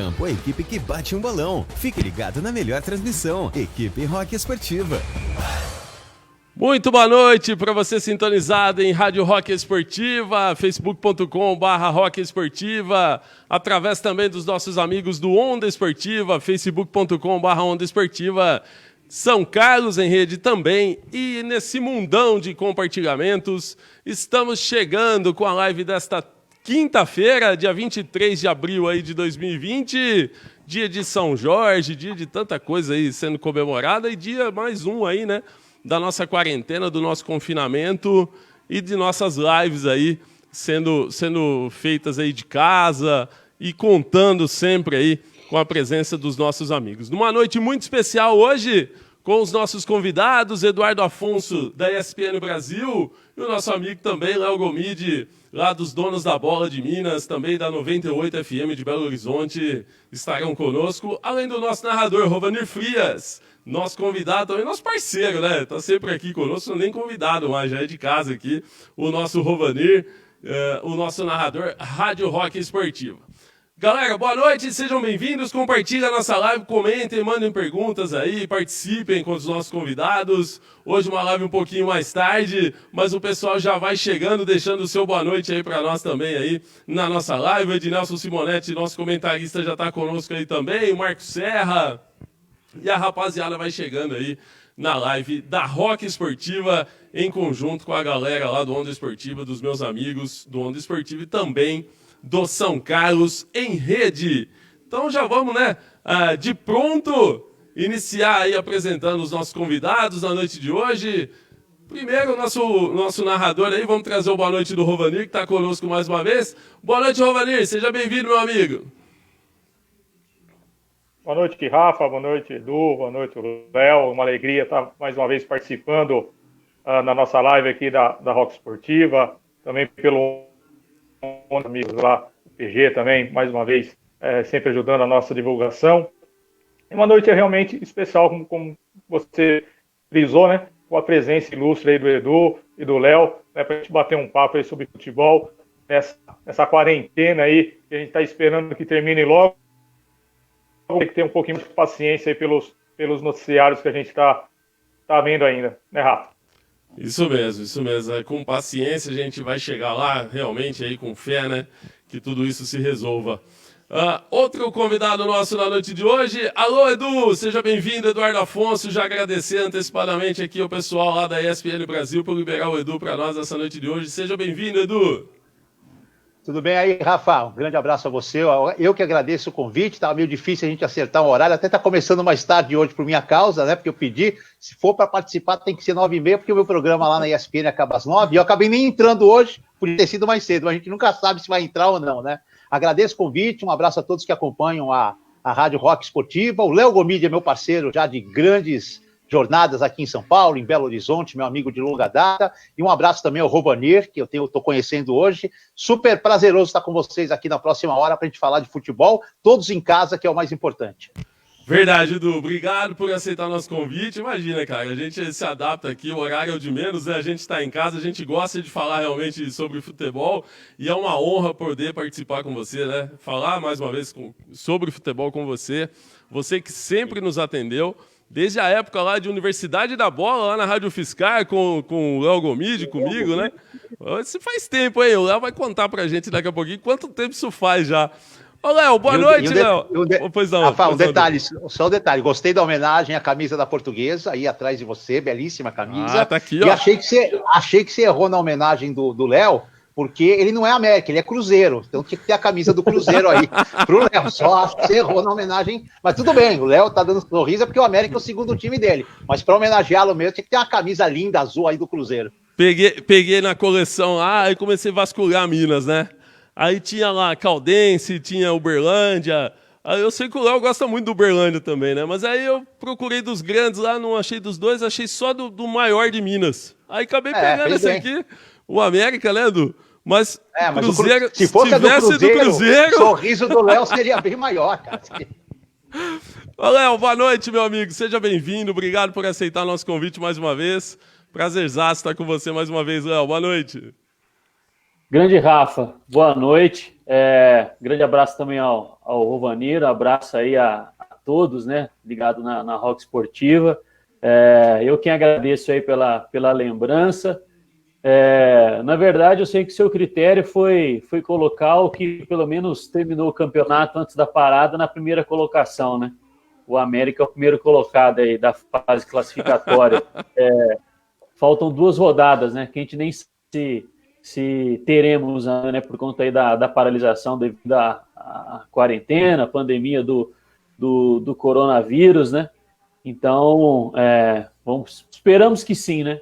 campo, a equipe que bate um bolão. Fique ligado na melhor transmissão. Equipe Rock Esportiva. Muito boa noite para você sintonizado em Rádio Rock Esportiva, facebook.com/Rock Esportiva, através também dos nossos amigos do Onda Esportiva, facebook.com/Onda Esportiva, São Carlos em rede também, e nesse mundão de compartilhamentos, estamos chegando com a live desta quinta-feira, dia 23 de abril aí de 2020, dia de São Jorge, dia de tanta coisa aí sendo comemorada e dia mais um aí, né? Da nossa quarentena, do nosso confinamento e de nossas lives aí sendo feitas aí de casa e contando sempre aí com a presença dos nossos amigos. Numa noite muito especial hoje, com os nossos convidados, Eduardo Afonso, da ESPN Brasil, e o nosso amigo também, Léo Gomide, lá dos Donos da Bola de Minas, também da 98 FM de Belo Horizonte, estarão conosco, além do nosso narrador, Rovanir Frias, nosso convidado também, nosso parceiro, né? Tá sempre aqui conosco, nem convidado, mas já é de casa aqui, o nosso Rovanir, o nosso narrador Rádio Rock Esportiva. Galera, boa noite, sejam bem-vindos, compartilhem a nossa live, comentem, mandem perguntas aí, participem com os nossos convidados. Hoje uma live um pouquinho mais tarde, mas o pessoal já vai chegando, deixando o seu boa noite aí para nós também aí na nossa live. O Ednelson Simonetti, nosso comentarista, já está conosco aí também, o Marcos Serra. E a rapaziada vai chegando aí na live da Rock Esportiva, em conjunto com a galera lá do Onda Esportiva, dos meus amigos do Onda Esportiva e também do São Carlos em rede. Então já vamos, né, de pronto, iniciar aí apresentando os nossos convidados na noite de hoje. Primeiro, o nosso narrador aí, vamos trazer o boa noite do Rovanir, que está conosco mais uma vez. Boa noite, Rovanir, seja bem-vindo, meu amigo. Boa noite, Rafa. Boa noite, Edu. Boa noite, Léo. Uma alegria estar mais uma vez participando na nossa live aqui da Rock Esportiva. Também pelo amigos lá, o PG também, mais uma vez, sempre ajudando a nossa divulgação. E uma noite realmente especial, como você frisou, né? Com a presença ilustre aí do Edu e do Léo, né, para a gente bater um papo aí sobre futebol, nessa quarentena aí, que a gente está esperando que termine logo. Tem que ter um pouquinho de paciência aí pelos noticiários que a gente tá vendo ainda, né, Rafa? Isso mesmo. Com paciência a gente vai chegar lá, realmente, aí com fé, né, que tudo isso se resolva. Outro convidado nosso na noite de hoje, alô, Edu, seja bem-vindo, Eduardo Afonso, já agradecer antecipadamente aqui ao pessoal lá da ESPN Brasil por liberar o Edu para nós nessa noite de hoje. Seja bem-vindo, Edu. Tudo bem aí, Rafa? Um grande abraço a você. Eu que agradeço o convite, estava meio difícil a gente acertar um horário, até está começando mais tarde hoje por minha causa, né? Porque eu pedi, se for para participar tem que ser 9h30, porque o meu programa lá na ESPN acaba às 9h, e eu acabei nem entrando hoje, por ter sido mais cedo, mas a gente nunca sabe se vai entrar ou não, né? Agradeço o convite, um abraço a todos que acompanham a Rádio Rock Esportiva. O Léo Gomide é meu parceiro já de grandes jornadas aqui em São Paulo, em Belo Horizonte, meu amigo de longa data, e um abraço também ao Rovanir, que eu estou conhecendo hoje. Super prazeroso estar com vocês aqui na próxima hora para a gente falar de futebol, todos em casa, que é o mais importante. Verdade, Edu. Obrigado por aceitar o nosso convite. Imagina, cara, a gente se adapta aqui, o horário é o de menos, né? A gente está em casa, a gente gosta de falar realmente sobre futebol e é uma honra poder participar com você, né? Falar mais uma vez sobre futebol com você. Você que sempre nos atendeu, desde a época lá de Universidade da Bola, lá na Rádio Fiscar, com o Léo Gomide, comigo, né? Isso faz tempo, hein? O Léo vai contar pra gente daqui a pouquinho quanto tempo isso faz já. Ô, Léo, boa noite, Léo. Pois não. Rafa, só um detalhe. Gostei da homenagem à camisa da Portuguesa, aí atrás de você, belíssima camisa. Tá aqui, ó. E achei que você errou na homenagem do Léo, porque ele não é América, ele é Cruzeiro. Então tinha que ter a camisa do Cruzeiro aí pro Léo. Só acho que você errou na homenagem. Mas tudo bem, o Léo tá dando sorriso porque o América é o segundo time dele. Mas para homenageá-lo mesmo, tinha que ter uma camisa linda, azul aí do Cruzeiro. Peguei na coleção lá e comecei a vasculhar Minas, né? Aí tinha lá Caldense, tinha Uberlândia. Aí eu sei que o Léo gosta muito do Uberlândia também, né? Mas aí eu procurei dos grandes lá, não achei dos dois, achei só do maior de Minas. Aí acabei pegando esse aqui, o América, né, Edu? Mas Cruzeiro, se fosse do Cruzeiro, o sorriso do Léo seria bem maior, cara. Ô, Léo, boa noite, meu amigo. Seja bem-vindo. Obrigado por aceitar nosso convite mais uma vez. Prazerzaço estar com você mais uma vez, Léo. Boa noite. Grande Rafa, boa noite. Grande abraço também ao Rovanir, abraço aí a todos, né, ligado na Rock Esportiva. Eu quem agradeço aí pela lembrança. Na verdade, eu sei que seu critério foi colocar o que pelo menos terminou o campeonato antes da parada na primeira colocação, né? O América é o primeiro colocado aí da fase classificatória. Faltam 2 rodadas, né? Que a gente nem se teremos, né, por conta aí da paralisação devido à quarentena, pandemia do coronavírus, né? Então, esperamos que sim, né?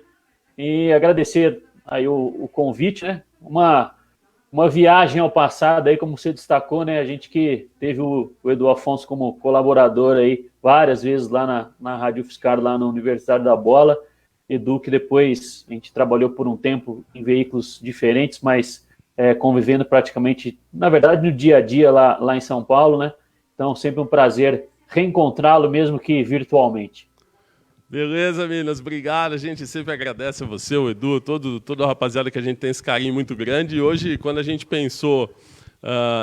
E agradecer aí o convite, né? Uma viagem ao passado aí, como você destacou, né? A gente que teve o Edu Afonso como colaborador aí várias vezes lá na Rádio Fiscar, lá na Universidade da Bola. Edu, que depois a gente trabalhou por um tempo em veículos diferentes, mas convivendo praticamente, na verdade, no dia a dia lá em São Paulo, né? Então, sempre um prazer reencontrá-lo, mesmo que virtualmente. Beleza, meninas, obrigado. A gente sempre agradece a você, o Edu, toda a rapaziada que a gente tem esse carinho muito grande. E hoje, quando a gente pensou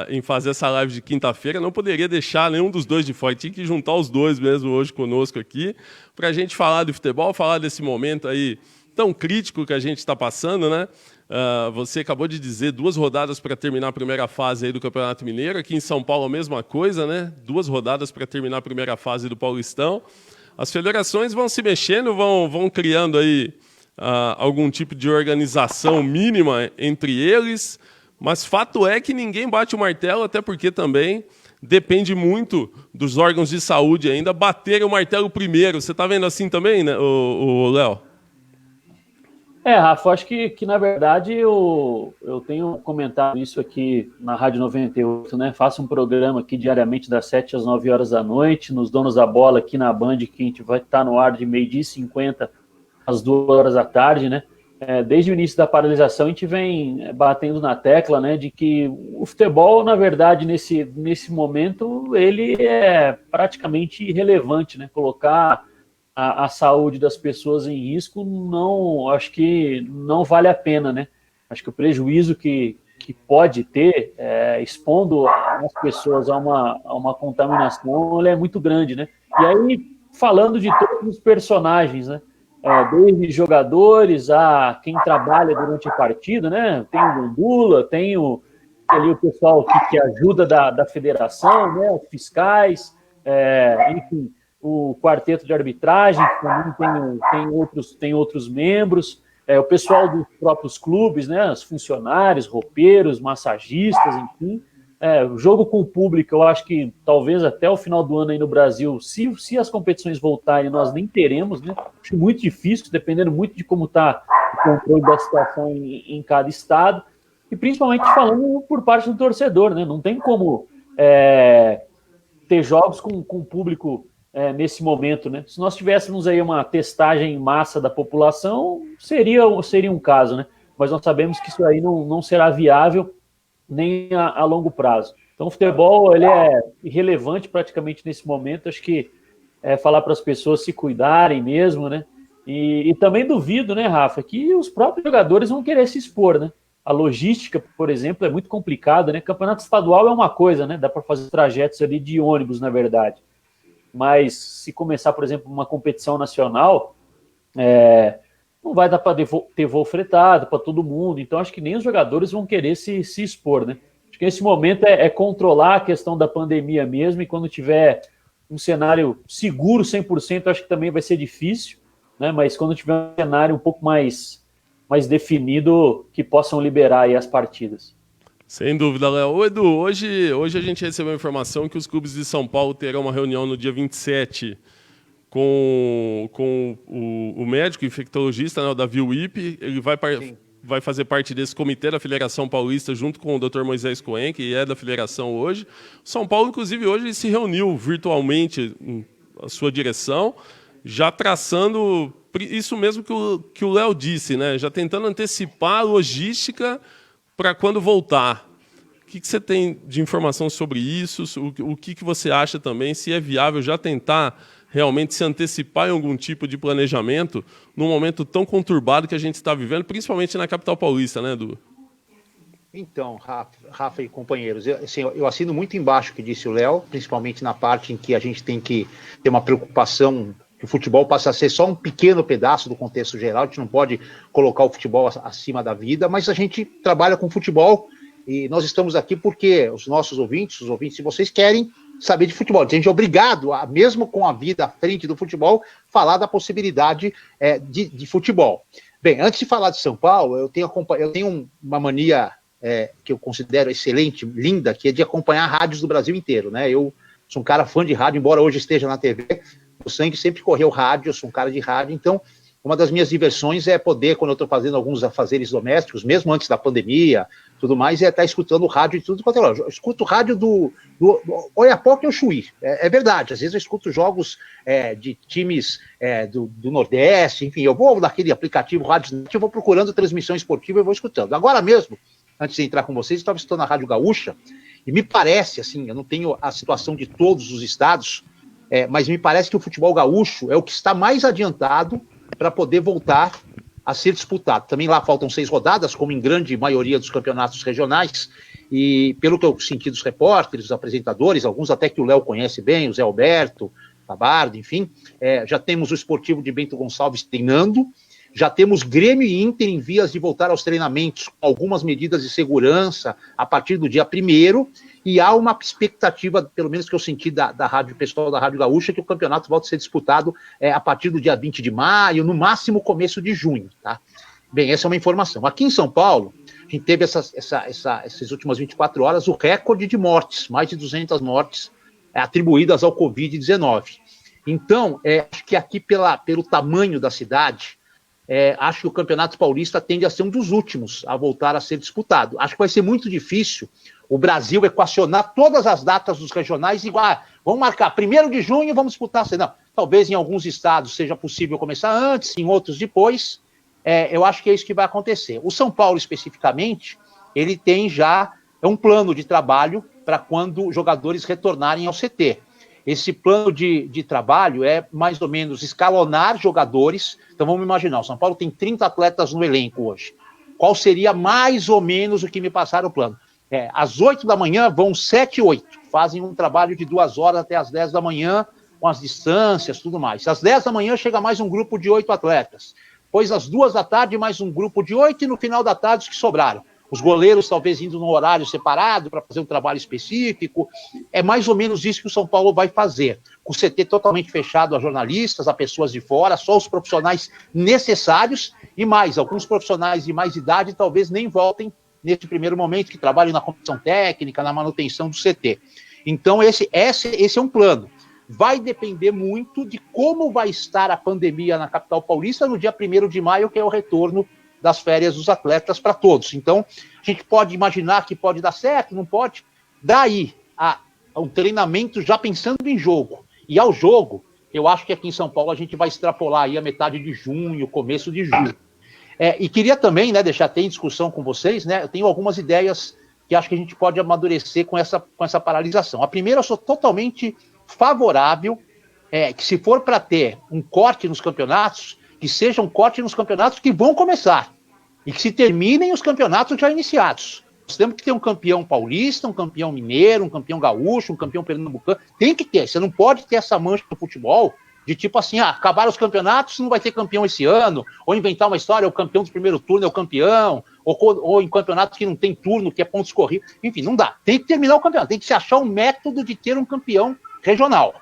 em fazer essa live de quinta-feira, não poderia deixar nenhum dos dois de fora. Tinha que juntar os dois mesmo hoje conosco aqui, para a gente falar de futebol, falar desse momento aí tão crítico que a gente está passando, né? Você acabou de dizer 2 rodadas para terminar a primeira fase aí do Campeonato Mineiro. Aqui em São Paulo a mesma coisa, né? 2 rodadas para terminar a primeira fase do Paulistão. As federações vão se mexendo, vão criando aí algum tipo de organização mínima entre eles, mas fato é que ninguém bate o martelo, até porque também depende muito dos órgãos de saúde ainda baterem o martelo primeiro. Você está vendo assim também, né, o Léo? Rafa, acho que na verdade eu tenho comentado isso aqui na Rádio 98, né? Faço um programa aqui diariamente das 7 às 9 horas da noite, nos Donos da Bola aqui na Band, que a gente vai estar no ar de 12h50 às 2 horas da tarde, né? Desde o início da paralisação a gente vem batendo na tecla, né, de que o futebol, na verdade, nesse momento, ele é praticamente irrelevante, né? Colocar a saúde das pessoas em risco, acho que não vale a pena, né? Acho que o prejuízo que pode ter, expondo as pessoas a uma contaminação, ele é muito grande, né? E aí, falando de todos os personagens, né? Desde jogadores a quem trabalha durante a partida, né? Tem o Gandula, tem ali o pessoal que ajuda da federação, né? Os fiscais, enfim, o quarteto de arbitragem, que também tem outros membros, o pessoal dos próprios clubes, né? Os funcionários, roupeiros, massagistas, enfim. O jogo com o público, eu acho que talvez até o final do ano aí no Brasil, se as competições voltarem, nós nem teremos, né? Acho muito difícil, dependendo muito de como está o controle da situação em cada estado, e principalmente falando por parte do torcedor, né? Não tem como ter jogos com público nesse momento, né? Se nós tivéssemos aí uma testagem em massa da população, seria um caso, né? Mas nós sabemos que isso aí não será viável nem a longo prazo. Então, o futebol ele é irrelevante praticamente nesse momento. Acho que falar para as pessoas se cuidarem mesmo, né? E também duvido, né, Rafa, que os próprios jogadores vão querer se expor, né? A logística, por exemplo, é muito complicada, né? Campeonato estadual é uma coisa, né? Dá para fazer trajetos ali de ônibus, na verdade. Mas se começar, por exemplo, uma competição nacional, não vai dar para ter voo fretado para todo mundo, então acho que nem os jogadores vão querer se expor, né? Acho que nesse momento é controlar a questão da pandemia mesmo, e quando tiver um cenário seguro 100%, acho que também vai ser difícil, né? Mas quando tiver um cenário um pouco mais definido, que possam liberar aí as partidas. Sem dúvida, Léo. Ô, Edu, hoje a gente recebeu a informação que os clubes de São Paulo terão uma reunião no dia 27 com o médico infectologista, né, o Davi Wipe. Ele vai fazer parte desse comitê da Federação Paulista junto com o Dr. Moisés Cohen, que é da Federação hoje. São Paulo, inclusive, hoje se reuniu virtualmente a sua direção, já traçando isso mesmo que o Léo disse, né? Já tentando antecipar a logística para quando voltar. O que você tem de informação sobre isso? O que você acha também? Se é viável já tentar realmente se antecipar em algum tipo de planejamento num momento tão conturbado que a gente está vivendo, principalmente na capital paulista, né, Edu? Então, Rafa e companheiros, eu assino muito embaixo o que disse o Léo, principalmente na parte em que a gente tem que ter uma preocupação que o futebol passa a ser só um pequeno pedaço do contexto geral, a gente não pode colocar o futebol acima da vida, mas a gente trabalha com futebol e nós estamos aqui porque os nossos ouvintes, os ouvintes de vocês querem saber de futebol. A gente é obrigado, mesmo com a vida à frente do futebol, falar da possibilidade de futebol. Bem, antes de falar de São Paulo, eu tenho uma mania que eu considero excelente, linda, que é de acompanhar rádios do Brasil inteiro, né? Eu sou um cara fã de rádio, embora hoje esteja na TV, o sangue sempre correu rádio, eu sou um cara de rádio, então uma das minhas diversões é poder, quando eu estou fazendo alguns afazeres domésticos, mesmo antes da pandemia, tudo mais, é estar escutando rádio de tudo quanto é lado. Eu escuto rádio do Oiapoque ao Chuí, é verdade, às vezes eu escuto jogos de times do Nordeste, enfim, eu vou naquele aplicativo Rádio, eu vou procurando transmissão esportiva e vou escutando. Agora mesmo, antes de entrar com vocês, estava escutando a Rádio Gaúcha, e me parece, assim, eu não tenho a situação de todos os estados, mas me parece que o futebol gaúcho é o que está mais adiantado para poder voltar a ser disputado. Também lá faltam 6 rodadas, como em grande maioria dos campeonatos regionais, e pelo que eu senti dos repórteres, dos apresentadores, alguns até que o Léo conhece bem, o Zé Alberto, Tabardo, enfim, já temos o Esportivo de Bento Gonçalves treinando, já temos Grêmio e Inter em vias de voltar aos treinamentos com algumas medidas de segurança a partir do dia 1º, e há uma expectativa, pelo menos que eu senti da rádio, pessoal da Rádio Gaúcha, que o campeonato volta a ser disputado a partir do dia 20 de maio, no máximo começo de junho, tá? Bem, essa é uma informação. Aqui em São Paulo, a gente teve essas últimas 24 horas o recorde de mortes, mais de 200 mortes atribuídas ao Covid-19. Então, acho que aqui pelo tamanho da cidade, acho que o Campeonato Paulista tende a ser um dos últimos a voltar a ser disputado. Acho que vai ser muito difícil o Brasil equacionar todas as datas dos regionais igual. Vamos marcar 1º de junho, vamos disputar. Não, talvez em alguns estados seja possível começar antes, em outros depois. Eu acho que é isso que vai acontecer. O São Paulo, especificamente, ele tem já um plano de trabalho para quando os jogadores retornarem ao CT. Esse plano de trabalho é mais ou menos escalonar jogadores. Então vamos imaginar, o São Paulo tem 30 atletas no elenco hoje. Qual seria mais ou menos o que me passaram o plano? Às 8 da manhã vão 7 e 8. Fazem um trabalho de 2 horas até às 10 da manhã, com as distâncias, tudo mais. Às 10 da manhã chega mais um grupo de 8 atletas. Depois às 2 da tarde mais um grupo de 8 e no final da tarde os que sobraram. Os goleiros talvez indo num horário separado para fazer um trabalho específico. É mais ou menos isso que o São Paulo vai fazer. Com o CT totalmente fechado a jornalistas, a pessoas de fora, só os profissionais necessários e mais. Alguns profissionais de mais idade talvez nem voltem nesse primeiro momento, que trabalham na comissão técnica, na manutenção do CT. Então esse é um plano. Vai depender muito de como vai estar a pandemia na capital paulista no dia 1º de maio, que é o retorno das férias dos atletas para todos. Então, a gente pode imaginar que pode dar certo, não pode. Daí a um treinamento já pensando em jogo. E ao jogo, eu acho que aqui em São Paulo a gente vai extrapolar aí a metade de junho, começo de julho. E queria também, né, deixar até em discussão com vocês, né, eu tenho algumas ideias que acho que a gente pode amadurecer com essa paralisação. A primeira, eu sou totalmente favorável que se for para ter um corte nos campeonatos, que seja um corte nos campeonatos que vão começar e que se terminem os campeonatos já iniciados. Nós temos que ter um campeão paulista, um campeão mineiro, um campeão gaúcho, um campeão pernambucano. Tem que ter. Você não pode ter essa mancha no futebol de tipo assim, acabaram os campeonatos, não vai ter campeão esse ano, ou inventar uma história, o campeão do primeiro turno é o campeão, ou em campeonatos que não tem turno, que é pontos corridos. Enfim, não dá. Tem que terminar o campeonato. Tem que se achar um método de ter um campeão regional.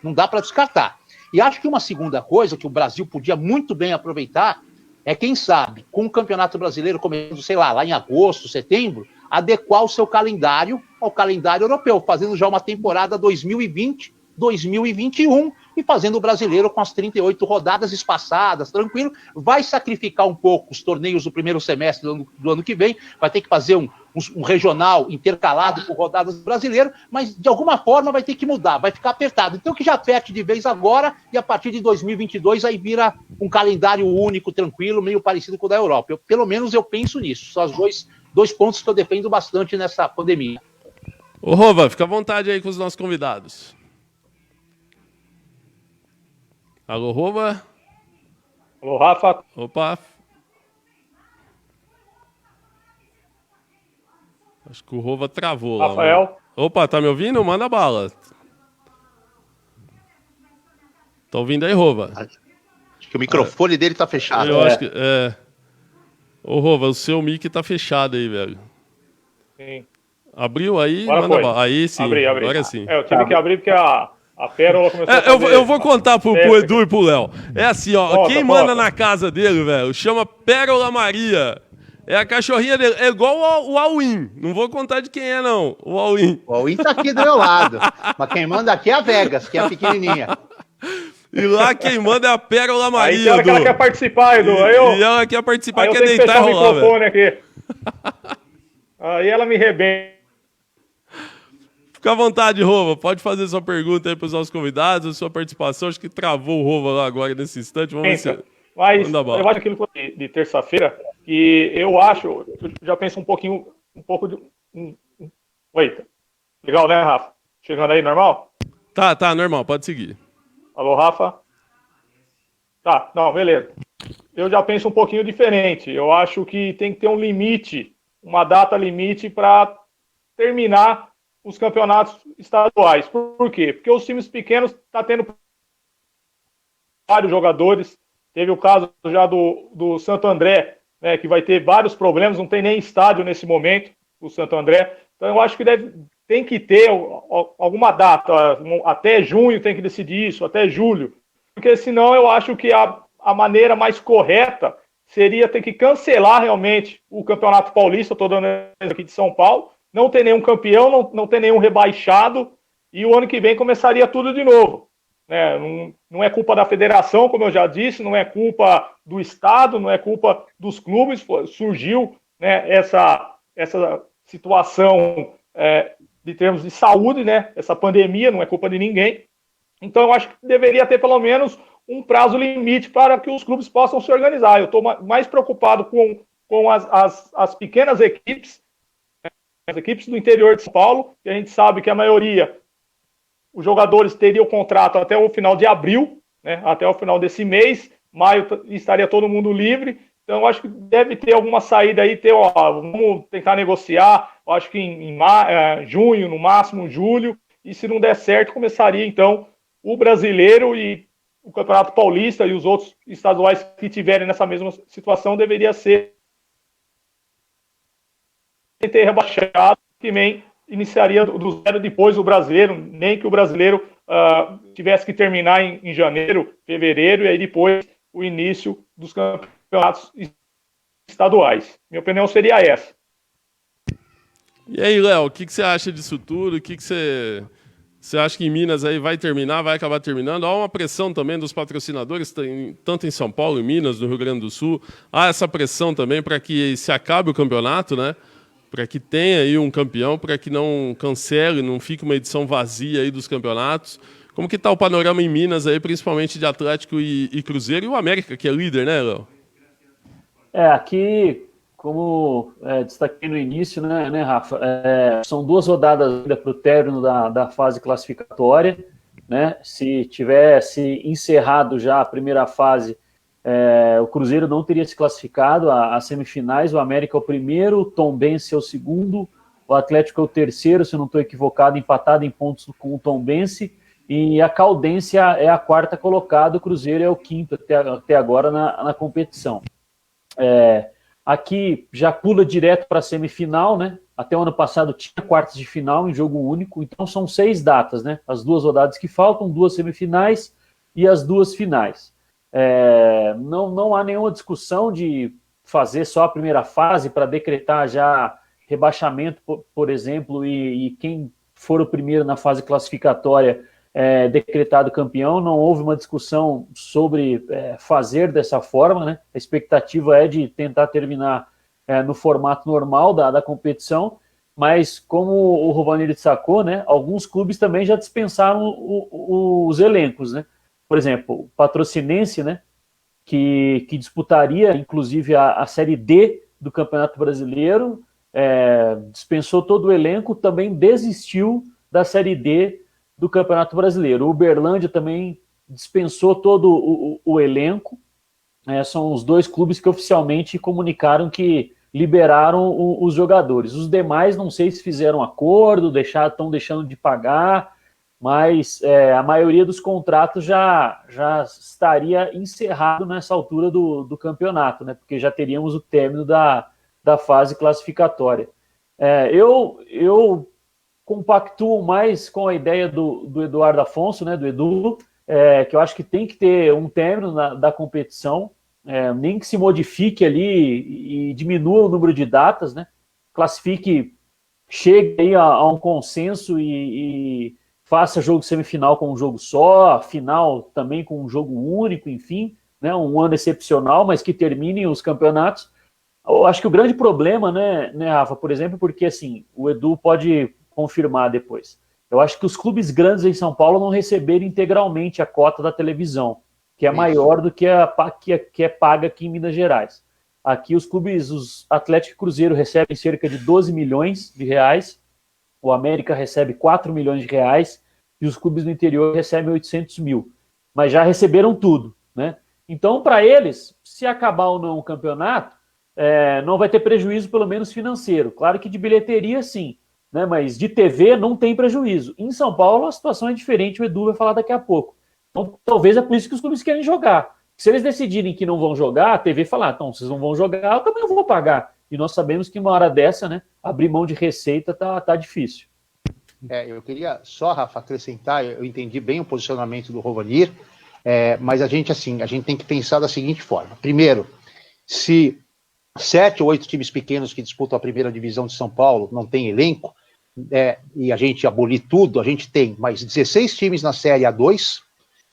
Não dá para descartar. E acho que uma segunda coisa que o Brasil podia muito bem aproveitar é, quem sabe, com o Campeonato Brasileiro começando, sei lá em agosto, setembro, adequar o seu calendário ao calendário europeu, fazendo já uma temporada 2020, 2021 e fazendo o brasileiro com as 38 rodadas espaçadas, tranquilo. Vai sacrificar um pouco os torneios do primeiro semestre do ano que vem, vai ter que fazer um regional intercalado com rodadas brasileiras, mas de alguma forma vai ter que mudar, vai ficar apertado. Então que já aperte de vez agora e a partir de 2022 aí vira um calendário único, tranquilo, meio parecido com o da Europa. Pelo menos eu penso nisso. São os dois pontos que eu defendo bastante nessa pandemia. Ô Rova, fica à vontade aí com os nossos convidados. Alô, Rova? Alô, Rafa? Opa. Acho que o Rova travou lá. Rafael. Opa, tá me ouvindo? Manda bala. Tá ouvindo aí, Rova? Acho que o microfone dele tá fechado. Eu acho que... Ô, Rova, o seu mic tá fechado aí, velho. Sim. Abriu aí? Agora Manda foi. bala. Aí sim, Abri. agora sim. Eu tive que abrir porque a Pérola começou a fazer... Eu vou contar pro Edu e pro Léo. É assim, ó, quem manda na casa dele, velho, chama Pérola Maria. É a cachorrinha dele. É igual o Alwin. Não vou contar de quem é, não. O Alwin. O Alwin tá aqui do meu lado. Mas quem manda aqui é a Vegas, que é a pequenininha. E lá quem manda é a Pérola Maria, Aí tem hora que ela quer participar, Edu. E ela quer participar, aí eu quer tenho que deitar fechar e o rolar, velho. microfone aqui. Aí ela me rebenta. Fica à vontade, Rova. Pode fazer sua pergunta aí pros nossos convidados, a sua participação. Acho que travou o Rova lá agora nesse instante. Vamos ver se... Mas Manda bala. eu acho aquilo que foi de terça-feira, que eu acho, eu já penso um pouco de... Eita. Legal, né, Rafa? Chegando aí, normal? Tá, normal, pode seguir. Alô, Rafa? Tá, não, beleza. Eu já penso um pouquinho diferente. Eu acho que tem que ter um limite, uma data limite para terminar os campeonatos estaduais. Por quê? Porque os times pequenos estão tendo vários jogadores. Teve o caso já do Santo André, né, que vai ter vários problemas, não tem nem estádio nesse momento, o Santo André. Então eu acho que tem que ter alguma data, até junho tem que decidir isso, até julho. Porque senão eu acho que a maneira mais correta seria ter que cancelar realmente o Campeonato Paulista, estou dando aqui de São Paulo, não ter nenhum campeão, não ter nenhum rebaixado, e o ano que vem começaria tudo de novo. Não é culpa da federação, como eu já disse, não é culpa do Estado, não é culpa dos clubes, surgiu, né, essa situação de termos de saúde, né, essa pandemia, não é culpa de ninguém. Então eu acho que deveria ter pelo menos um prazo limite para que os clubes possam se organizar. Eu estou mais preocupado com as pequenas equipes, as equipes do interior de São Paulo, que a gente sabe que a maioria... Os jogadores teriam o contrato até o final de abril, né, até o final desse mês. Maio estaria todo mundo livre. Então, eu acho que deve ter alguma saída aí. Vamos tentar negociar. Eu acho que em junho, no máximo julho. E se não der certo, começaria, então, o brasileiro e o Campeonato Paulista e os outros estaduais que tiverem nessa mesma situação deveria ser ter rebaixado, que nem iniciaria do zero depois o brasileiro, nem que o brasileiro tivesse que terminar em janeiro, fevereiro, e aí depois o início dos campeonatos estaduais. Minha opinião seria essa. E aí, Léo, o que você acha disso tudo? O que você acha que em Minas aí vai acabar terminando? Há uma pressão também dos patrocinadores, tanto em São Paulo, em Minas, no Rio Grande do Sul. Há essa pressão também para que se acabe o campeonato, né? Para que tenha aí um campeão, para que não cancele, não fique uma edição vazia aí dos campeonatos. Como que está o panorama em Minas aí, principalmente de Atlético e Cruzeiro, e o América, que é líder, né, Léo? Aqui, como destaquei no início, né, Rafa, são 2 rodadas ainda para o término da fase classificatória, né? Se tivesse encerrado já a primeira fase, o Cruzeiro não teria se classificado às semifinais, o América é o primeiro, o Tombense é o segundo, o Atlético é o terceiro, se eu não estou equivocado, empatado em pontos com o Tombense, e a Caldense é a quarta colocada, o Cruzeiro é o quinto até agora na competição. Aqui já pula direto para a semifinal, né? Até o ano passado tinha quartas de final em jogo único, então são 6 datas, né? As 2 rodadas que faltam, 2 semifinais e as 2 finais. Não há nenhuma discussão de fazer só a primeira fase para decretar já rebaixamento, por exemplo, e quem for o primeiro na fase classificatória decretado campeão. Não houve uma discussão sobre fazer dessa forma, né? A expectativa é de tentar terminar no formato normal da competição, mas como o Rovanir destacou, né, alguns clubes também já dispensaram os elencos, né? Por exemplo, o Patrocinense, né, que disputaria, inclusive, a Série D do Campeonato Brasileiro, dispensou todo o elenco, também desistiu da Série D do Campeonato Brasileiro. O Uberlândia também dispensou todo o elenco. São os 2 clubes que oficialmente comunicaram que liberaram os jogadores. Os demais, não sei se fizeram acordo, estão deixando de pagar, mas a maioria dos contratos já estaria encerrado nessa altura do campeonato, né? Porque já teríamos o término da fase classificatória. Eu compactuo mais com a ideia do Eduardo Afonso, né, do Edu, que eu acho que tem que ter um término da competição, nem que se modifique ali e diminua o número de datas, né? Classifique, chegue aí a um consenso e faça jogo semifinal com um jogo só, final também com um jogo único, enfim, né? Um ano excepcional, mas que terminem os campeonatos. Eu acho que o grande problema, né, Rafa, por exemplo, porque assim, o Edu pode confirmar depois. Eu acho que os clubes grandes em São Paulo não receberam integralmente a cota da televisão, que é maior do que que é paga aqui em Minas Gerais. Aqui os Atlético e Cruzeiro recebem cerca de 12 milhões de reais, o América recebe 4 milhões de reais e os clubes do interior recebem 800 mil. Mas já receberam tudo, né? Então, para eles, se acabar ou não o campeonato, não vai ter prejuízo, pelo menos financeiro. Claro que de bilheteria, sim, né? Mas de TV não tem prejuízo. Em São Paulo, a situação é diferente, o Edu vai falar daqui a pouco. Então, talvez é por isso que os clubes querem jogar. Se eles decidirem que não vão jogar, a TV falar, então, vocês não vão jogar, eu também não vou pagar. E nós sabemos que uma hora dessa, né, abrir mão de receita tá difícil. Eu queria só, Rafa, acrescentar, eu entendi bem o posicionamento do Rovanir, mas a gente tem que pensar da seguinte forma. Primeiro, se 7 ou 8 times pequenos que disputam a primeira divisão de São Paulo não tem elenco, e a gente abolir tudo, a gente tem mais 16 times na Série A2,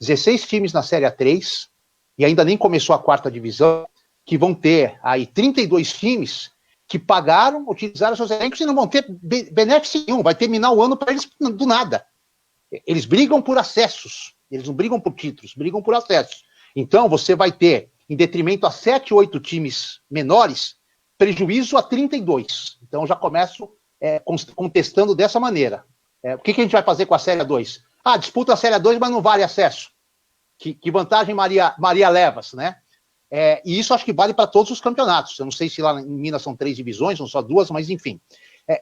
16 times na Série A3, e ainda nem começou a quarta divisão, que vão ter aí 32 times que pagaram, utilizaram seus elencos e não vão ter benefício nenhum, vai terminar o ano para eles do nada. Eles brigam por acessos, eles não brigam por títulos, brigam por acessos. Então você vai ter, em detrimento a 7, 8 times menores, prejuízo a 32. Então já começo contestando dessa maneira. O que a gente vai fazer com a Série A2? Disputa a Série A2, mas não vale acesso. Que vantagem Maria levas, né? E isso acho que vale para todos os campeonatos. Eu não sei se lá em Minas são 3 divisões, não só 2, mas enfim.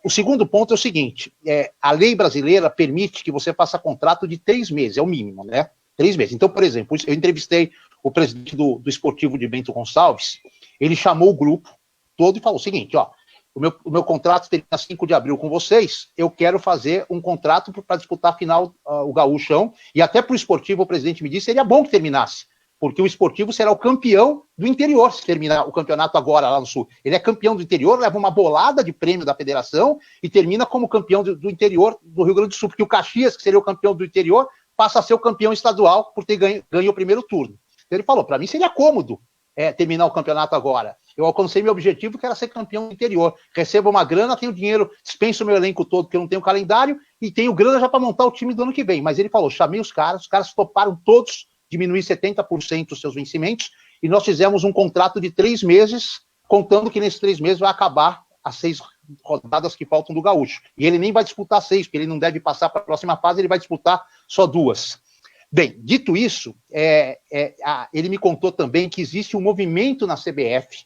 O segundo ponto é o seguinte, a lei brasileira permite que você faça contrato de 3 meses, é o mínimo, né? 3 meses. Então, por exemplo, eu entrevistei o presidente do Esportivo de Bento Gonçalves, ele chamou o grupo todo e falou o seguinte, o meu contrato termina 5 de abril com vocês, eu quero fazer um contrato para disputar a final, o Gaúchão, e até para o Esportivo, o presidente me disse, seria bom que terminasse, porque o Esportivo será o campeão do interior, se terminar o campeonato agora lá no Sul. Ele é campeão do interior, leva uma bolada de prêmio da federação e termina como campeão do interior do Rio Grande do Sul, porque o Caxias, que seria o campeão do interior, passa a ser o campeão estadual por ter ganho o primeiro turno. Então ele falou, para mim seria cômodo terminar o campeonato agora. Eu alcancei meu objetivo, que era ser campeão do interior. Recebo uma grana, tenho dinheiro, dispenso o meu elenco todo, porque eu não tenho calendário, e tenho grana já para montar o time do ano que vem. Mas ele falou, chamei os caras toparam todos diminuir 70% os seus vencimentos, e nós fizemos um contrato de 3 meses, contando que nesses 3 meses vai acabar as 6 rodadas que faltam do Gaúcho. E ele nem vai disputar 6, porque ele não deve passar para a próxima fase, ele vai disputar só 2. Bem, dito isso, ele me contou também que existe um movimento na CBF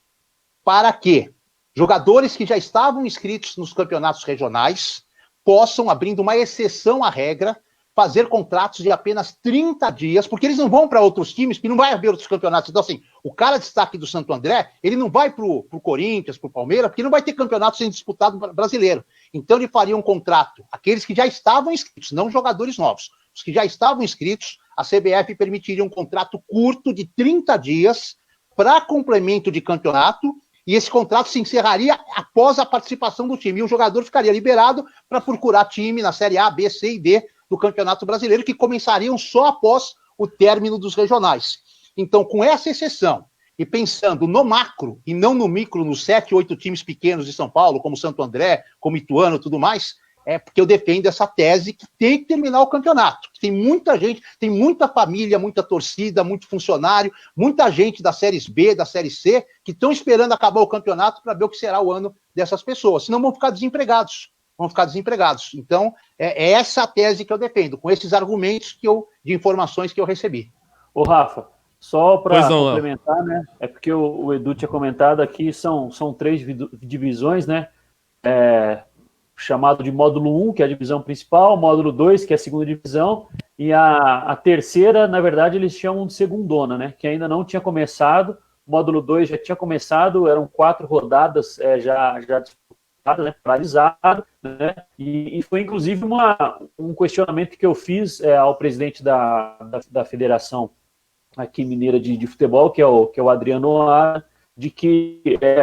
para que jogadores que já estavam inscritos nos campeonatos regionais possam, abrindo uma exceção à regra, fazer contratos de apenas 30 dias, porque eles não vão para outros times, que não vai haver outros campeonatos. Então, assim, o cara destaque do Santo André, ele não vai para o Corinthians, para o Palmeiras, porque não vai ter campeonato sendo disputado brasileiro. Então, ele faria um contrato, aqueles que já estavam inscritos, não jogadores novos, os que já estavam inscritos, a CBF permitiria um contrato curto de 30 dias para complemento de campeonato, e esse contrato se encerraria após a participação do time, e o jogador ficaria liberado para procurar time na Série A, B, C e D do Campeonato Brasileiro, que começariam só após o término dos regionais. Então, com essa exceção, e pensando no macro e não no micro, nos 7, 8 times pequenos de São Paulo, como Santo André, como Ituano e tudo mais, porque eu defendo essa tese que tem que terminar o campeonato. Tem muita gente, tem muita família, muita torcida, muito funcionário, muita gente da Série B, da Série C, que estão esperando acabar o campeonato para ver o que será o ano dessas pessoas. Senão vão ficar desempregados. Então, é essa a tese que eu defendo, com esses argumentos de informações que eu recebi. Ô, Rafa, Só para complementar, né? É porque o Edu tinha comentado aqui, são 3 divisões, né? Chamado de módulo 1, que é a divisão principal, módulo 2, que é a segunda divisão, e a terceira, na verdade, eles chamam de segundona, né? Que ainda não tinha começado. O módulo 2 já tinha começado, eram 4 rodadas já disputadas, né? Paralisado, né? E foi, inclusive, um questionamento que eu fiz ao presidente da federação aqui mineira de futebol, que é o Adriano Oara, de que,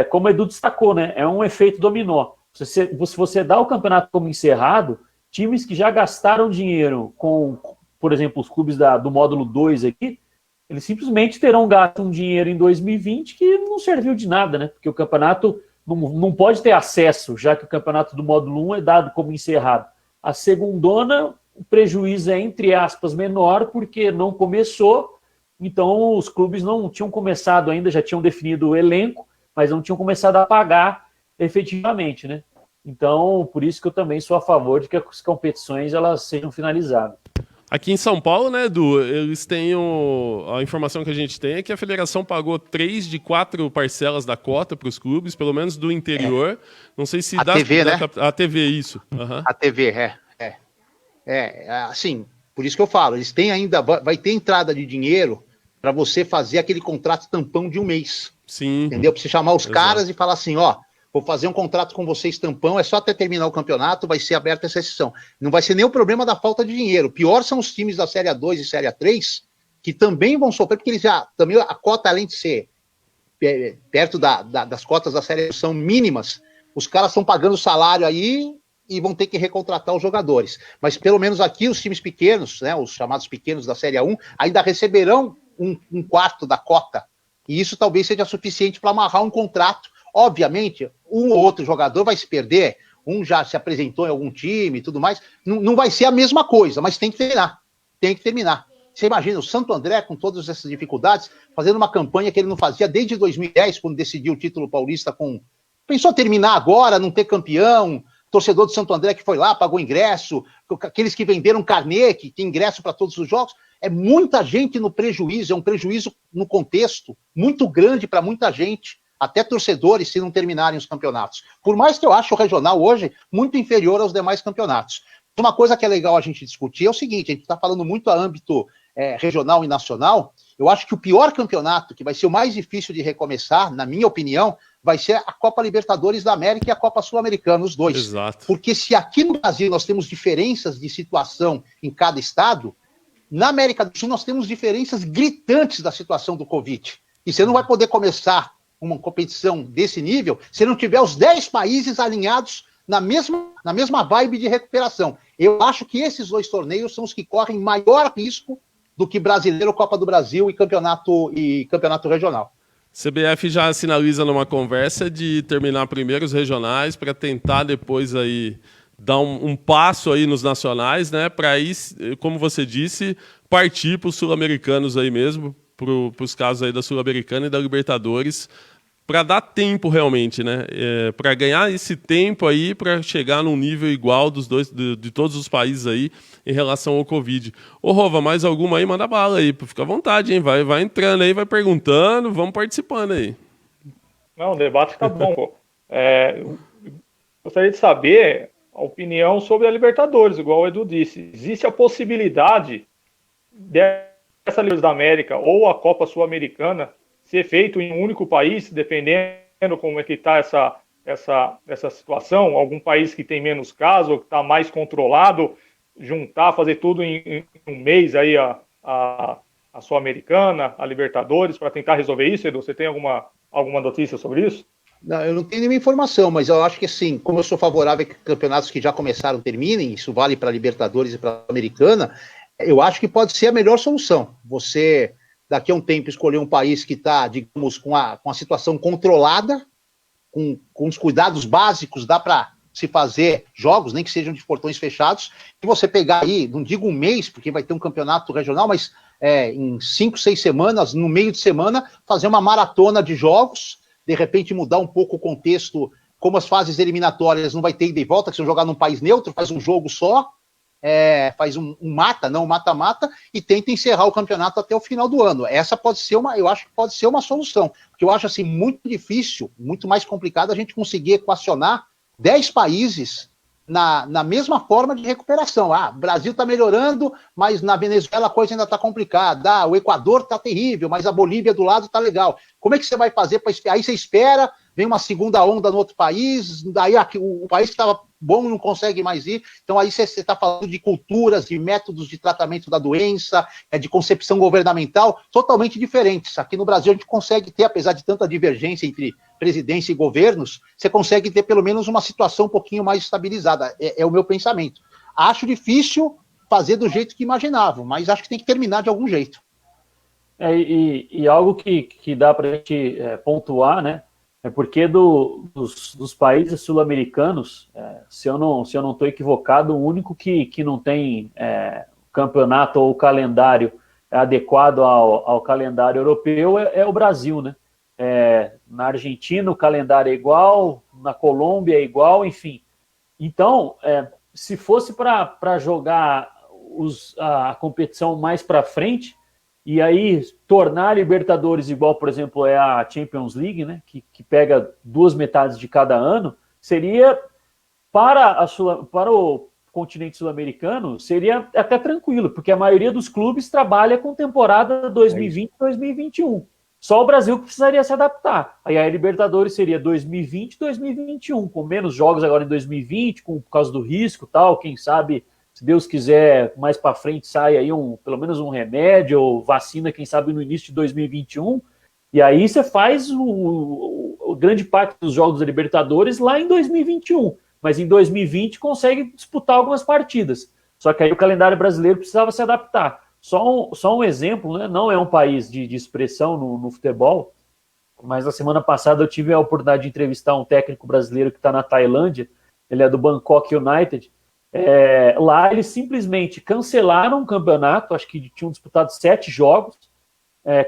como o Edu destacou, né, é um efeito dominó. Se você dá o campeonato como encerrado, times que já gastaram dinheiro com, por exemplo, os clubes do módulo 2 aqui, eles simplesmente terão gasto um dinheiro em 2020 que não serviu de nada, né? Porque o campeonato não pode ter acesso, já que o campeonato do módulo 1 é dado como encerrado. A segundona, o prejuízo é, entre aspas, menor, porque não começou. Então, os clubes não tinham começado ainda, já tinham definido o elenco, mas não tinham começado a pagar efetivamente, né? Então, por isso que eu também sou a favor de que as competições elas sejam finalizadas. Aqui em São Paulo, né, Edu, eles têm a informação que a gente tem é que a federação pagou 3 de 4 parcelas da cota para os clubes, pelo menos do interior. Não sei se a TV, né? A TV, isso. Uhum. A TV, assim, por isso que eu falo, eles têm ainda, vai ter entrada de dinheiro para você fazer aquele contrato tampão de um mês. Sim. Entendeu? Para você chamar os caras e falar assim, ó, vou fazer um contrato com vocês tampão, é só até terminar o campeonato, vai ser aberta essa exceção. Não vai ser nem o problema da falta de dinheiro. Pior são os times da Série A2 e Série A3, que também vão sofrer, porque eles também a cota, além de ser perto das cotas da Série A, são mínimas, os caras estão pagando salário aí e vão ter que recontratar os jogadores. Mas pelo menos aqui os times pequenos, né, os chamados pequenos da Série A1, ainda receberão um quarto da cota. E isso talvez seja suficiente para amarrar um contrato. Obviamente, um ou outro jogador vai se perder, um já se apresentou em algum time e tudo mais. Não vai ser a mesma coisa, mas tem que terminar. Tem que terminar. Você imagina o Santo André, com todas essas dificuldades, fazendo uma campanha que ele não fazia desde 2010, quando decidiu o título paulista Pensou terminar agora, não ter campeão, torcedor do Santo André que foi lá, pagou ingresso, aqueles que venderam carnê, que tem ingresso para todos os jogos. É muita gente no prejuízo, é um prejuízo no contexto muito grande para muita gente, até torcedores, se não terminarem os campeonatos. Por mais que eu ache o regional hoje muito inferior aos demais campeonatos. Uma coisa que é legal a gente discutir é o seguinte, a gente está falando muito a âmbito regional e nacional. Eu acho que o pior campeonato, que vai ser o mais difícil de recomeçar, na minha opinião, vai ser a Copa Libertadores da América e a Copa Sul-Americana, os dois. Exato. Porque se aqui no Brasil nós temos diferenças de situação em cada estado, na América do Sul nós temos diferenças gritantes da situação do Covid. E você não vai poder começar uma competição desse nível se não tiver os 10 países alinhados na mesma vibe de recuperação. Eu acho que esses dois torneios são os que correm maior risco do que Brasileiro, Copa do Brasil e campeonato regional. CBF já sinaliza numa conversa de terminar primeiro os regionais para tentar depois aí dar um passo aí nos nacionais, né? Para aí, como você disse, partir para os sul-americanos aí mesmo, para os casos aí da Sul-Americana e da Libertadores, para dar tempo realmente, né? Para ganhar esse tempo aí, para chegar num nível igual dos dois, de todos os países aí em relação ao Covid. Ô, Rova, mais alguma aí? Manda bala aí, fica à vontade, hein? Vai entrando aí, vai perguntando, vamos participando aí. Não, o debate tá bom, pô. Gostaria de saber a opinião sobre a Libertadores, igual o Edu disse. Existe a possibilidade dessa Libertadores da América ou a Copa Sul-Americana ser feito em um único país, dependendo como é que está essa situação, algum país que tem menos casos, ou que está mais controlado, juntar, fazer tudo em um mês aí a Sul-Americana, a Libertadores, para tentar resolver isso, Edu? Você tem alguma notícia sobre isso? Não, eu não tenho nenhuma informação, mas eu acho que assim, como eu sou favorável a que campeonatos que já começaram terminem, isso vale para a Libertadores e para a Americana, eu acho que pode ser a melhor solução. Você, daqui a um tempo, escolher um país que está, digamos, com a situação controlada, com os cuidados básicos, dá para se fazer jogos, nem que sejam de portões fechados, e você pegar aí, não digo um mês, porque vai ter um campeonato regional, mas em 5, 6 semanas, no meio de semana, fazer uma maratona de jogos, de repente mudar um pouco o contexto, como as fases eliminatórias não vai ter ida e volta, que se eu jogar num país neutro, faz um jogo só, faz um mata-mata, e tenta encerrar o campeonato até o final do ano. Essa pode ser eu acho que pode ser uma solução, porque eu acho assim muito difícil, muito mais complicado a gente conseguir equacionar 10 países na mesma forma de recuperação. O Brasil está melhorando, mas na Venezuela a coisa ainda está complicada. O Equador está terrível, mas a Bolívia do lado está legal. Como é que você vai fazer para esperar? Aí você espera, vem uma segunda onda no outro país, daí o país que estava bom não consegue mais ir. Então aí você está falando de culturas, de métodos de tratamento da doença, de concepção governamental totalmente diferentes. Aqui no Brasil a gente consegue ter, apesar de tanta divergência entre presidência e governos, você consegue ter pelo menos uma situação um pouquinho mais estabilizada. É o meu pensamento. Acho difícil fazer do jeito que imaginavam, mas acho que tem que terminar de algum jeito. E algo que dá para a gente pontuar, né? É porque dos países sul-americanos, se eu não estou equivocado, o único que não tem campeonato ou calendário adequado ao calendário europeu é o Brasil, né? Na Argentina o calendário é igual, na Colômbia é igual, enfim. Então, se fosse para jogar a competição mais para frente, e aí tornar a Libertadores igual, por exemplo, é a Champions League, né, que pega 2 metades de cada ano, seria para o continente sul-americano, seria até tranquilo, porque a maioria dos clubes trabalha com temporada 2020 e 2021. Só o Brasil que precisaria se adaptar. Aí a Libertadores seria 2020 e 2021, com menos jogos agora em 2020, por causa do risco e tal, quem sabe, se Deus quiser, mais para frente sai aí pelo menos um remédio ou vacina, quem sabe no início de 2021, e aí você faz o grande parte dos jogos da Libertadores lá em 2021, mas em 2020 consegue disputar algumas partidas. Só que aí o calendário brasileiro precisava se adaptar. Só um exemplo, né? Não é um país de expressão no futebol, mas na semana passada eu tive a oportunidade de entrevistar um técnico brasileiro que está na Tailândia, ele é do Bangkok United. Lá eles simplesmente cancelaram o campeonato, acho que tinham disputado 7 jogos,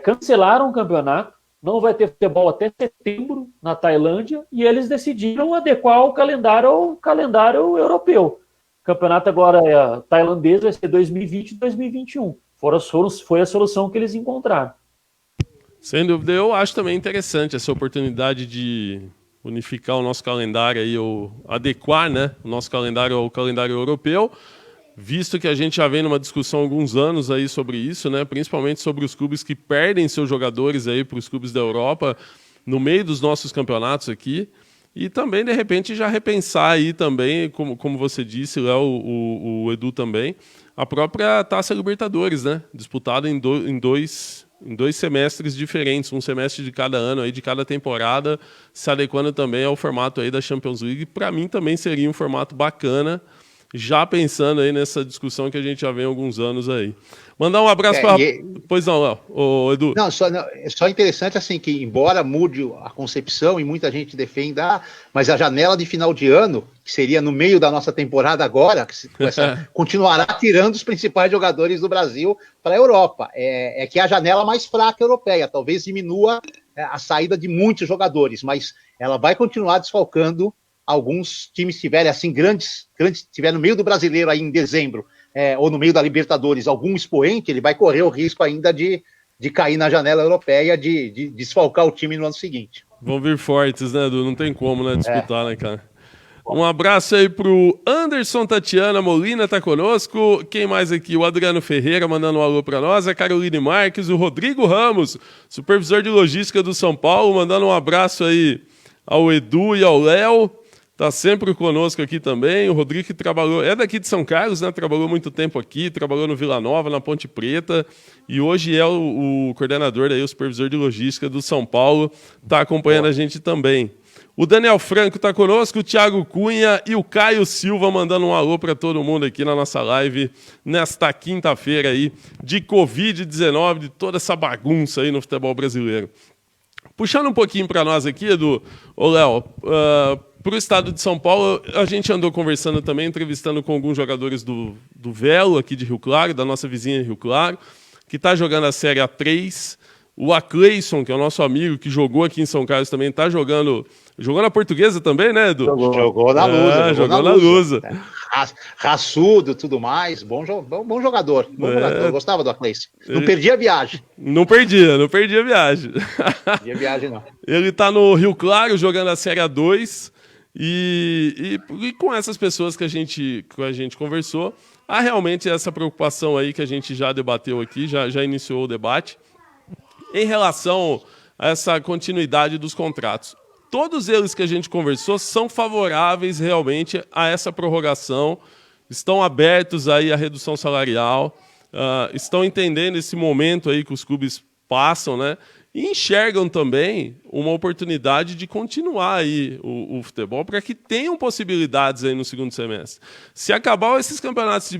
cancelaram o campeonato, não vai ter futebol até setembro na Tailândia, e eles decidiram adequar o calendário ao calendário europeu. O campeonato agora tailandês vai ser 2020 e 2021. Foi a solução que eles encontraram. Sem dúvida, eu acho também interessante essa oportunidade de unificar o nosso calendário aí, ou adequar, né, o nosso calendário ao calendário europeu, visto que a gente já vem numa discussão há alguns anos aí sobre isso, né, principalmente sobre os clubes que perdem seus jogadores aí para os clubes da Europa no meio dos nossos campeonatos aqui. E também, de repente, já repensar aí também, como você disse, Léo, o Edu também, a própria Taça Libertadores, né? Disputada em dois semestres diferentes, um semestre de cada ano, aí, de cada temporada, se adequando também ao formato aí da Champions League. Para mim também seria um formato bacana, já pensando aí nessa discussão que a gente já vem há alguns anos aí. Mandar um abraço para... Pois não, Léo, Edu. Não, é só interessante assim que, embora mude a concepção e muita gente defenda, mas a janela de final de ano, que seria no meio da nossa temporada agora, continuará tirando os principais jogadores do Brasil para a Europa. Que é a janela mais fraca europeia, talvez diminua a saída de muitos jogadores, mas ela vai continuar desfalcando. Alguns times tiverem assim grandes tiver no meio do Brasileiro aí em dezembro, ou no meio da Libertadores, algum expoente, ele vai correr o risco ainda de cair na janela europeia, de desfalcar o time no ano seguinte. Vão vir fortes, né, Edu? Não tem como, né, disputar, né, cara? Um abraço aí pro Anderson Tatiana Molina, tá conosco. Quem mais aqui? O Adriano Ferreira mandando um alô pra nós. A Caroline Marques, o Rodrigo Ramos, supervisor de logística do São Paulo, mandando um abraço aí ao Edu e ao Léo. Tá sempre conosco aqui também. O Rodrigo que trabalhou, é daqui de São Carlos, né? Trabalhou muito tempo aqui, trabalhou no Vila Nova, na Ponte Preta, e hoje é o coordenador, aí, o supervisor de logística do São Paulo. Tá acompanhando a gente também. O Daniel Franco tá conosco, o Thiago Cunha e o Caio Silva mandando um alô para todo mundo aqui na nossa live nesta quinta-feira aí de Covid-19, de toda essa bagunça aí no futebol brasileiro. Puxando um pouquinho para nós aqui, Edu, Léo, para o estado de São Paulo, a gente andou conversando também, entrevistando com alguns jogadores do Velo, aqui de Rio Claro, da nossa vizinha Rio Claro, que está jogando a Série A3. O Acleison, que é o nosso amigo, que jogou aqui em São Carlos também, está jogando... Jogou na Portuguesa também, né, Edu? Jogou na Lusa. Jogou na Lusa. raçudo, tudo mais. Bom jogador. Bom jogador. Gostava do Acleice. Não perdia a viagem. Não perdia a viagem. Não perdia a viagem, não. Ele tá no Rio Claro jogando a Série A2 e com essas pessoas que a gente conversou, há realmente essa preocupação aí que a gente já debateu aqui, já iniciou o debate, em relação a essa continuidade dos contratos. Todos eles que a gente conversou são favoráveis realmente a essa prorrogação, estão abertos aí à redução salarial, estão entendendo esse momento aí que os clubes passam, né? E enxergam também uma oportunidade de continuar aí o futebol para que tenham possibilidades aí no segundo semestre. Se acabar esses campeonatos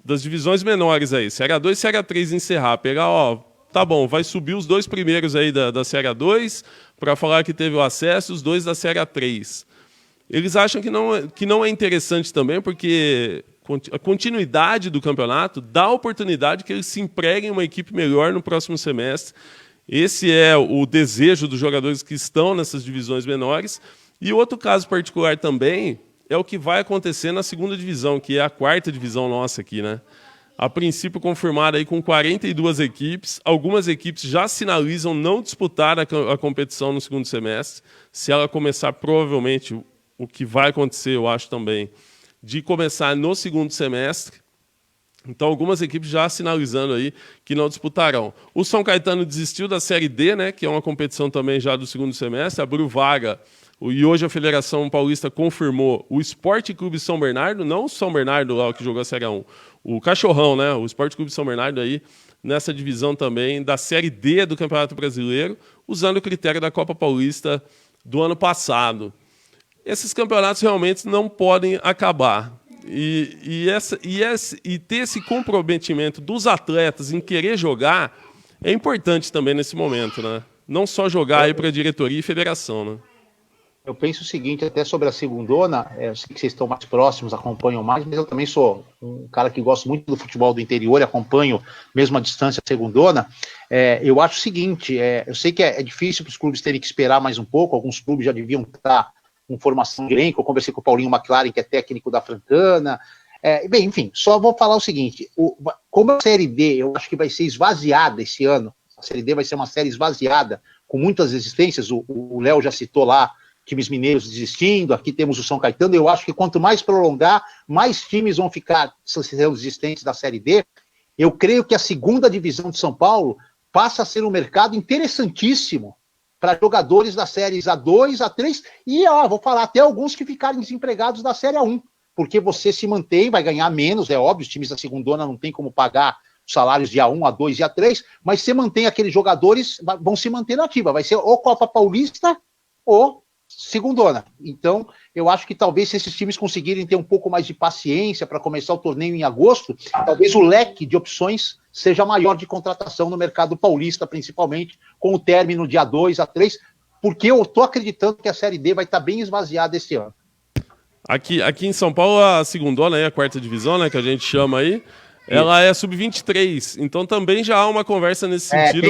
das divisões menores aí, Série A2 e Série A3 encerrar, pegar, tá bom, vai subir os 2 primeiros aí da Série A2 para falar que teve o acesso, os 2 da Série A3. Eles acham que não é interessante também, porque a continuidade do campeonato dá a oportunidade que eles se empreguem em uma equipe melhor no próximo semestre. Esse é o desejo dos jogadores que estão nessas divisões menores. E outro caso particular também é o que vai acontecer na segunda divisão, que é a 4ª divisão nossa aqui, né? A princípio confirmada aí com 42 equipes. Algumas equipes já sinalizam não disputar a competição no segundo semestre. Se ela começar, provavelmente, o que vai acontecer, eu acho também, de começar no segundo semestre. Então, algumas equipes já sinalizando aí que não disputarão. O São Caetano desistiu da Série D, né, que é uma competição também já do segundo semestre, abriu vaga. E hoje a Federação Paulista confirmou o Sport Clube São Bernardo, não o São Bernardo lá que jogou a Série A1, o Cachorrão, né, o Sport Clube São Bernardo aí, nessa divisão também da Série D do Campeonato Brasileiro, usando o critério da Copa Paulista do ano passado. Esses campeonatos realmente não podem acabar. E ter esse comprometimento dos atletas em querer jogar é importante também nesse momento, né? Não só jogar aí para a diretoria e federação, né? Eu penso o seguinte, até sobre a segundona, eu sei que vocês estão mais próximos, acompanham mais, mas eu também sou um cara que gosta muito do futebol do interior e acompanho mesmo à distância a segundona. Eu acho o seguinte, eu sei que é difícil para os clubes terem que esperar mais um pouco, alguns clubes já deviam estar com formação de elenco. Eu conversei com o Paulinho McLaren, que é técnico da Francana. Bem, enfim, só vou falar o seguinte, como a Série D, eu acho que vai ser esvaziada esse ano, a Série D vai ser uma série esvaziada, com muitas existências, o Léo já citou lá, times mineiros desistindo, aqui temos o São Caetano, eu acho que quanto mais prolongar, mais times vão ficar sendo desistentes da Série D. Eu creio que a segunda divisão de São Paulo passa a ser um mercado interessantíssimo para jogadores das séries A2, A3, e vou falar até alguns que ficarem desempregados da Série A1, porque você se mantém, vai ganhar menos, é óbvio, os times da segundona não tem como pagar os salários de A1, A2 e A3, mas você mantém aqueles jogadores, vão se manter na ativa, vai ser ou Copa Paulista ou segundona. Então, eu acho que talvez se esses times conseguirem ter um pouco mais de paciência para começar o torneio em agosto, talvez o leque de opções seja maior de contratação no mercado paulista, principalmente com o término de A2, A3, porque eu estou acreditando que a Série D vai estar bem esvaziada esse ano. Aqui em São Paulo, a segundona, a 4ª divisão, né, que a gente chama aí, ela é sub-23, então também já há uma conversa nesse sentido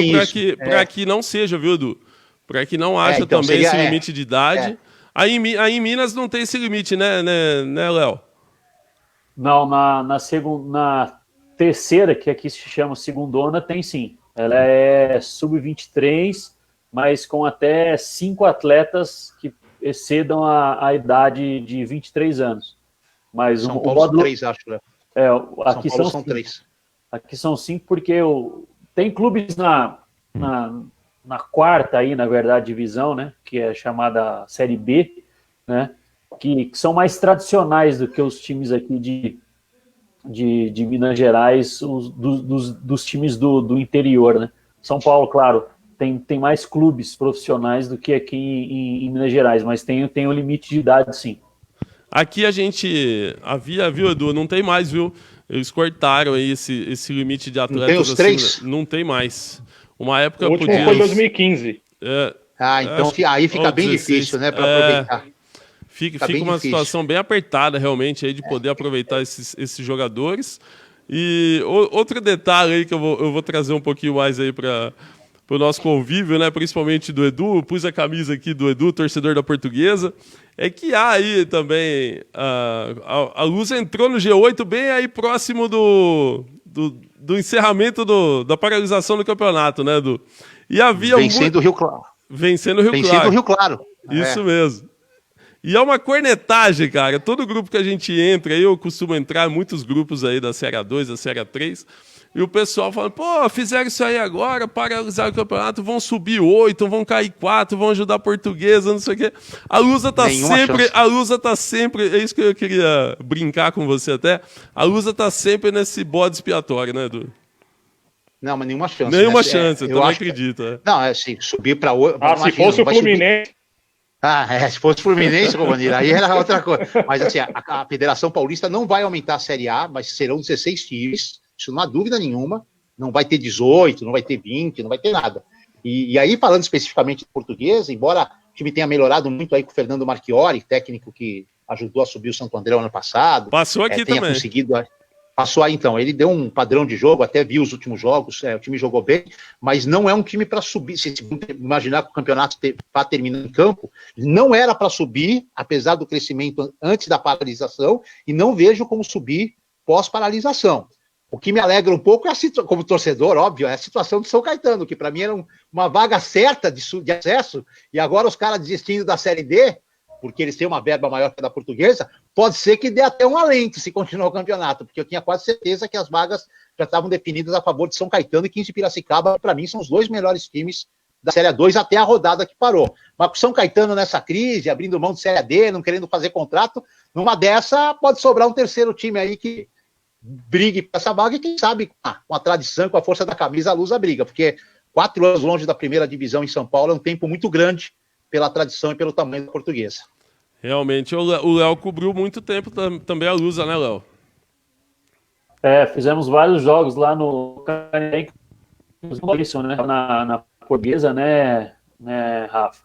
para que não seja, viu, Edu? Para que não haja então também esse limite de idade. Aí em Minas não tem esse limite, né, Léo? Não, na terceira, que aqui se chama segundona, tem sim. Ela é sub-23, mas com até 5 atletas que excedam a idade de 23 anos. Mas São Paulo são 3, acho, né? Aqui são 3. Aqui são 5 porque tem clubes na 4ª aí, na verdade, divisão, né, que é chamada Série B, né, que são mais tradicionais do que os times aqui de Minas Gerais, dos times do interior, né. São Paulo, claro, tem mais clubes profissionais do que aqui em Minas Gerais, mas tem um limite de idade, sim. Aqui a gente havia, viu, Edu, não tem mais, viu, eles cortaram aí esse limite de atletas. Não tem os 3? Não tem mais. Uma época o último foi 2015. Então aí fica bem 16, difícil, né, para aproveitar. Fica uma situação bem apertada, realmente, aí de poder aproveitar esses jogadores. E outro detalhe aí que eu vou trazer um pouquinho mais aí para pro nosso convívio, né? Principalmente do Edu, pus a camisa aqui do Edu, torcedor da Portuguesa, é que há aí também, a Luz entrou no G8 bem aí próximo do encerramento da paralisação do campeonato, né, Edu? E havia Vencendo o Rio Claro. Vencendo o Rio Claro. Vencendo o Rio Claro. Isso mesmo. E é uma cornetagem, cara. Todo grupo que a gente entra, eu costumo entrar em muitos grupos aí da Série A2, da Série A3, e o pessoal fala, pô, fizeram isso aí agora, paralisaram o campeonato, vão subir 8, vão cair 4, vão ajudar a Portuguesa, não sei o quê. A Lusa tá sempre, é isso que eu queria brincar com você até, a Lusa tá sempre nesse bode expiatório, né, Edu? Não, mas nenhuma chance. Nenhuma né? chance, eu também acredito. Não, é assim, subir para 8... se fosse o Fluminense... se fosse o Fluminense, Romanir, aí era outra coisa. Mas assim, a Federação Paulista não vai aumentar a Série A, mas serão 16 times, isso não há dúvida nenhuma. Não vai ter 18, não vai ter 20, não vai ter nada. E aí, falando especificamente de Portuguesa, embora o time tenha melhorado muito aí com o Fernando Marchiori, técnico que ajudou a subir o Santo André ano passado. Passou aqui tenha também. Conseguido... Passou aí, então. Ele deu um padrão de jogo, até vi os últimos jogos, o time jogou bem, mas não é um time para subir. Se imaginar que o campeonato está terminando em campo, não era para subir, apesar do crescimento antes da paralisação, e não vejo como subir pós-paralisação. O que me alegra um pouco, como torcedor, óbvio, é a situação do São Caetano, que para mim era uma vaga certa de acesso, e agora os caras desistindo da Série D, porque eles têm uma verba maior que a da Portuguesa, pode ser que dê até um alento se continuar o campeonato, porque eu tinha quase certeza que as vagas já estavam definidas a favor de São Caetano e 15 de Piracicaba, para mim, são os dois melhores times da Série A2 até a rodada que parou. Mas com São Caetano nessa crise, abrindo mão de Série D, não querendo fazer contrato, numa dessa pode sobrar um terceiro time aí que brigue para essa vaga e quem sabe com a tradição, com a força da camisa, a Luz a briga, porque 4 anos longe da primeira divisão em São Paulo é um tempo muito grande pela tradição e pelo tamanho da Portuguesa. Realmente, o Léo cobriu muito tempo também a Lusa, né, Léo? Fizemos vários jogos lá no Caném, né, na Portuguesa, né, Rafa?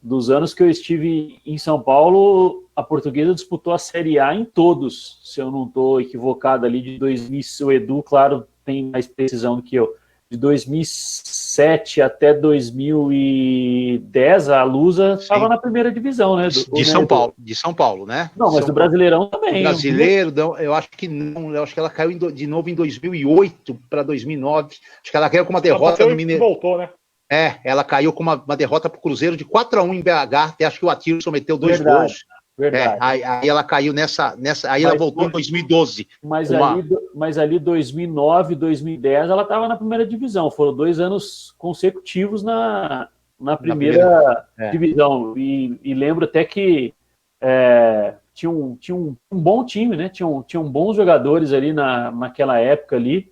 Dos anos que eu estive em São Paulo, a Portuguesa disputou a Série A em todos, se eu não estou equivocado ali, de 2000, o Edu, claro, tem mais precisão do que eu. De 2007 até 2010, a Lusa estava na primeira divisão, né? De São Paulo, né? Não, mas do Brasileirão também. O brasileiro, eu acho que não. Eu acho que ela caiu de novo em 2008 para 2009. Acho que ela caiu com uma derrota no Mineiro. Voltou, né? Ela caiu com uma derrota para o Cruzeiro de 4-1 em BH. Até acho que o Atirson meteu 2 gols. Verdade. Aí ela caiu nessa aí ela voltou em 2012. Mas ali 2009, 2010 ela estava na primeira divisão. Foram 2 anos consecutivos na primeira divisão. E lembro até que tinha um bom time, né? Tinham bons jogadores ali naquela época ali.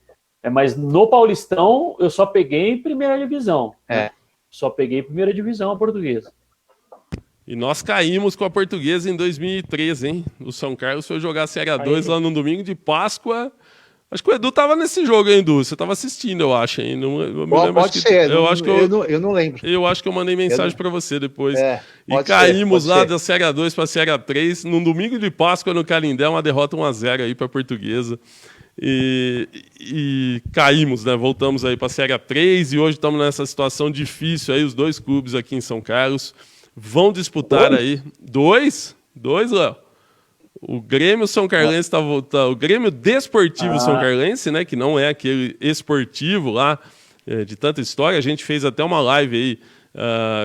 Mas no Paulistão eu só peguei primeira divisão. Só peguei primeira divisão a Portuguesa. E nós caímos com a Portuguesa em 2013, hein? O São Carlos foi jogar a Série A2 lá no domingo de Páscoa. Acho que o Edu tava nesse jogo, hein, Edu? Você tava assistindo, eu acho, hein? Pode ser, eu não lembro. Eu acho que eu mandei mensagem para você depois. E caímos lá da Série A2 para a Série A3, num domingo de Páscoa no Canindé, uma derrota 1-0 aí para a Portuguesa. E caímos, né? Voltamos aí para a Série A3 e hoje estamos nessa situação difícil aí, os 2 clubes aqui em São Carlos vão disputar aí. 2, Léo. O Grêmio São Carlense está voltando. O Grêmio Desportivo São Carlense, né? Que não é aquele esportivo lá de tanta história. A gente fez até uma live aí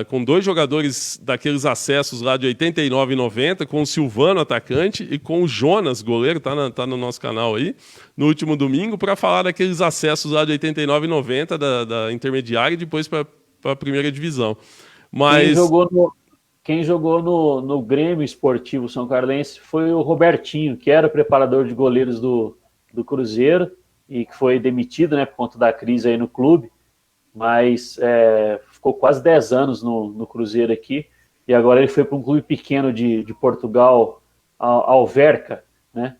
com 2 jogadores daqueles acessos lá de 89 e 90, com o Silvano, atacante, e com o Jonas, goleiro, tá no nosso canal aí, no último domingo, para falar daqueles acessos lá de 89 e 90 da intermediária e depois para a primeira divisão. Mas Quem jogou no Grêmio Esportivo São Carlense foi o Robertinho, que era o preparador de goleiros do Cruzeiro e que foi demitido, né, por conta da crise aí no clube, mas ficou quase 10 anos no Cruzeiro aqui e agora ele foi para um clube pequeno de Portugal, Alverca, né?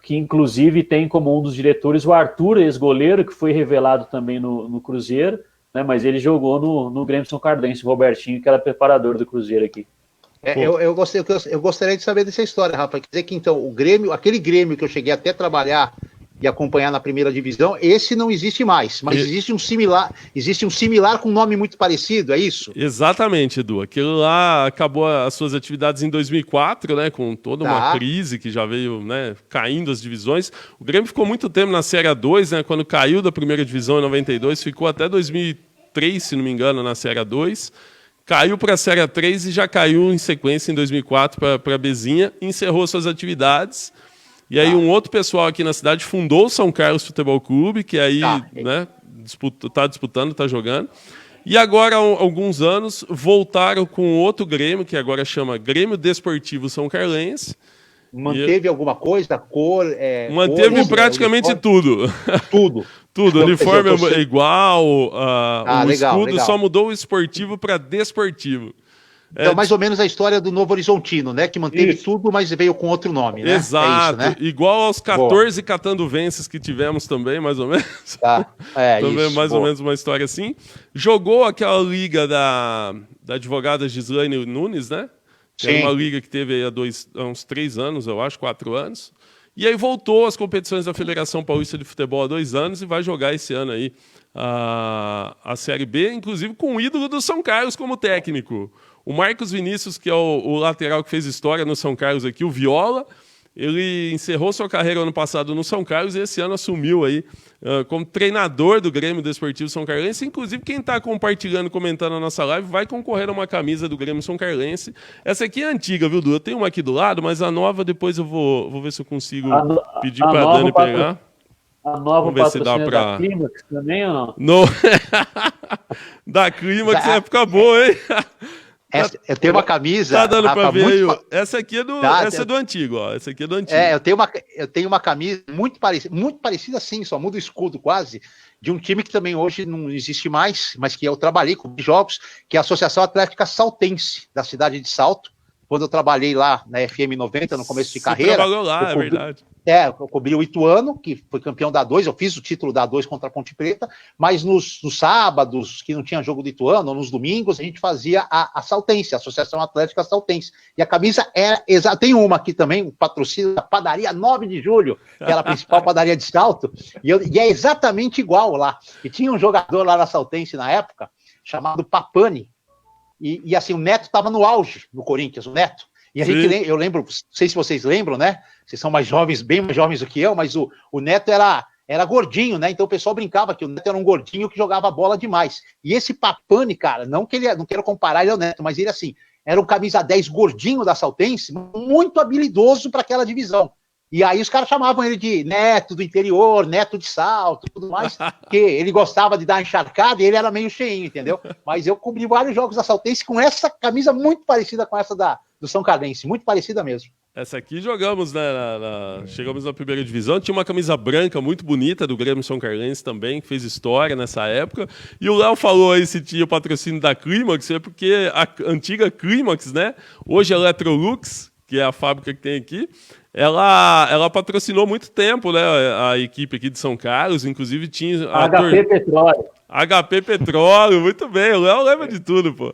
Que inclusive tem como um dos diretores o Arthur, ex-goleiro, que foi revelado também no Cruzeiro, né, mas ele jogou no Grêmio São Carlense, o Robertinho, que era preparador do Cruzeiro aqui. Eu gostaria de saber dessa história, Rafa. Quer dizer que, então, aquele Grêmio que eu cheguei até a trabalhar de acompanhar na primeira divisão. Esse não existe mais, mas existe um similar com um nome muito parecido, é isso? Exatamente, Edu. Aquilo lá acabou as suas atividades em 2004, né, com toda uma crise que já veio, né, caindo as divisões. O Grêmio ficou muito tempo na Série A2, né, quando caiu da primeira divisão em 92, ficou até 2003, se não me engano, na Série A2. Caiu para a Série A3 e já caiu em sequência em 2004 para a Bezinha, encerrou suas atividades. E aí um outro pessoal aqui na cidade fundou o São Carlos Futebol Clube, que aí né, tá disputando, está jogando. E agora, há alguns anos, voltaram com outro Grêmio, que agora chama Grêmio Desportivo São Carlense. Manteve alguma coisa? Manteve cores, praticamente tudo. Tudo. Tudo, o uniforme é igual, o legal, escudo legal. só mudou o esportivo para desportivo. Então, mais ou menos a história do Novo Horizontino, né? Que manteve tudo, mas veio com outro nome, né? Exato, É isso, né? Igual aos 14 catanduvenses que tivemos também, mais ou menos. Também isso, mais ou menos uma história assim. Jogou aquela liga da advogada Gislaine Nunes, né? Que era uma liga que teve aí há uns 3 anos, eu acho, 4 anos. E aí voltou às competições da Federação Paulista de Futebol há 2 anos e vai jogar esse ano aí a Série B, inclusive com o ídolo do São Carlos como técnico. O Marcos Vinícius, que é o lateral que fez história no São Carlos aqui, o Viola, ele encerrou sua carreira ano passado no São Carlos e esse ano assumiu aí como treinador do Grêmio Desportivo São Carlense. Inclusive, quem está compartilhando, comentando a nossa live, vai concorrer a uma camisa do Grêmio São Carlense. Essa aqui é antiga, viu, Du? Eu tenho uma aqui do lado, mas a nova depois eu vou ver se eu consigo pedir para a Dani pegar. A nova patrocínio da Clímax também ou não? No... da Clímax é época boa, hein? Eu tenho uma camisa. Tá dando para ver aí. Muito... Essa aqui é do, essa é do antigo, ó. Essa aqui é do antigo. Eu tenho uma camisa muito parecida sim, só muda o escudo quase, de um time que também hoje não existe mais, mas que eu trabalhei com jogos, que é a Associação Atlética Saltense, da cidade de Salto. Quando eu trabalhei lá na FM 90, no começo de carreira. Você trabalhou lá, é verdade. Eu cobri o Ituano, que foi campeão da A2, eu fiz o título da A2 contra a Ponte Preta, mas nos sábados, que não tinha jogo do Ituano, ou nos domingos, a gente fazia a Saltense, a Associação Atlética Saltense. E a camisa era exata. Tem uma aqui também, o patrocínio da Padaria 9 de Julho, que era a principal padaria de Salto, e é exatamente igual lá. E tinha um jogador lá na Saltense na época, chamado Papani, e assim, o Neto estava no auge no Corinthians, o Neto. E a gente, eu lembro, não sei se vocês lembram, né? Vocês são mais jovens, bem mais jovens do que eu, mas o Neto era gordinho, né? Então o pessoal brincava que o Neto era um gordinho que jogava bola demais. E esse Papani, cara, não quero comparar ele ao Neto, mas ele assim, era um camisa 10 gordinho da Saltense, muito habilidoso para aquela divisão. E aí os caras chamavam ele de Neto do interior, Neto de Salto, tudo mais, porque ele gostava de dar encharcada e ele era meio cheinho, entendeu? Mas eu cobri vários jogos da Saltense com essa camisa muito parecida com essa do São Carlense, muito parecida mesmo. Essa aqui jogamos, né? Chegamos na primeira divisão. Tinha uma camisa branca muito bonita do Grêmio São Carlense também, que fez história nessa época. E o Léo falou aí se tinha o patrocínio da Clímax, é porque a antiga Clímax, né? Hoje a Electrolux, que é a fábrica que tem aqui, ela patrocinou muito tempo, né? A equipe aqui de São Carlos, inclusive tinha... HP Petróleo. HP Petróleo, muito bem. O Léo lembra de tudo, pô.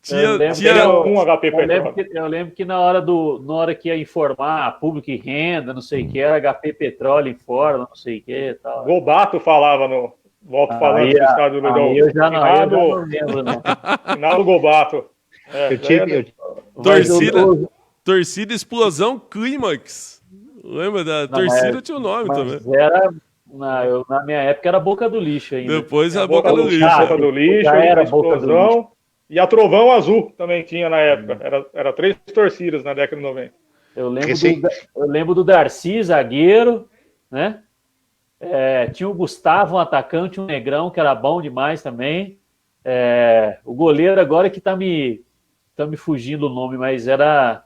Tinha um HP Petróleo. Eu lembro que na hora que ia informar público e renda, não sei o que, era HP Petróleo informa, não sei o que e tal. Gobato falava no alto-falante do estado do Leão. Eu já não lembro, não. Final do Gobato. Torcida Explosão Clímax. Lembra da torcida? Tinha o nome também. Na minha época era Boca do Lixo ainda. Depois a Boca do Lixo. Boca do Lixo, era Boca do Lixo. E a Trovão Azul também tinha na época. Era 3 torcidas na década de 90. Eu lembro do Darcy, zagueiro, né? Tinha o Gustavo, um atacante, um negrão, que era bom demais também. O goleiro agora que tá me fugindo o nome, mas era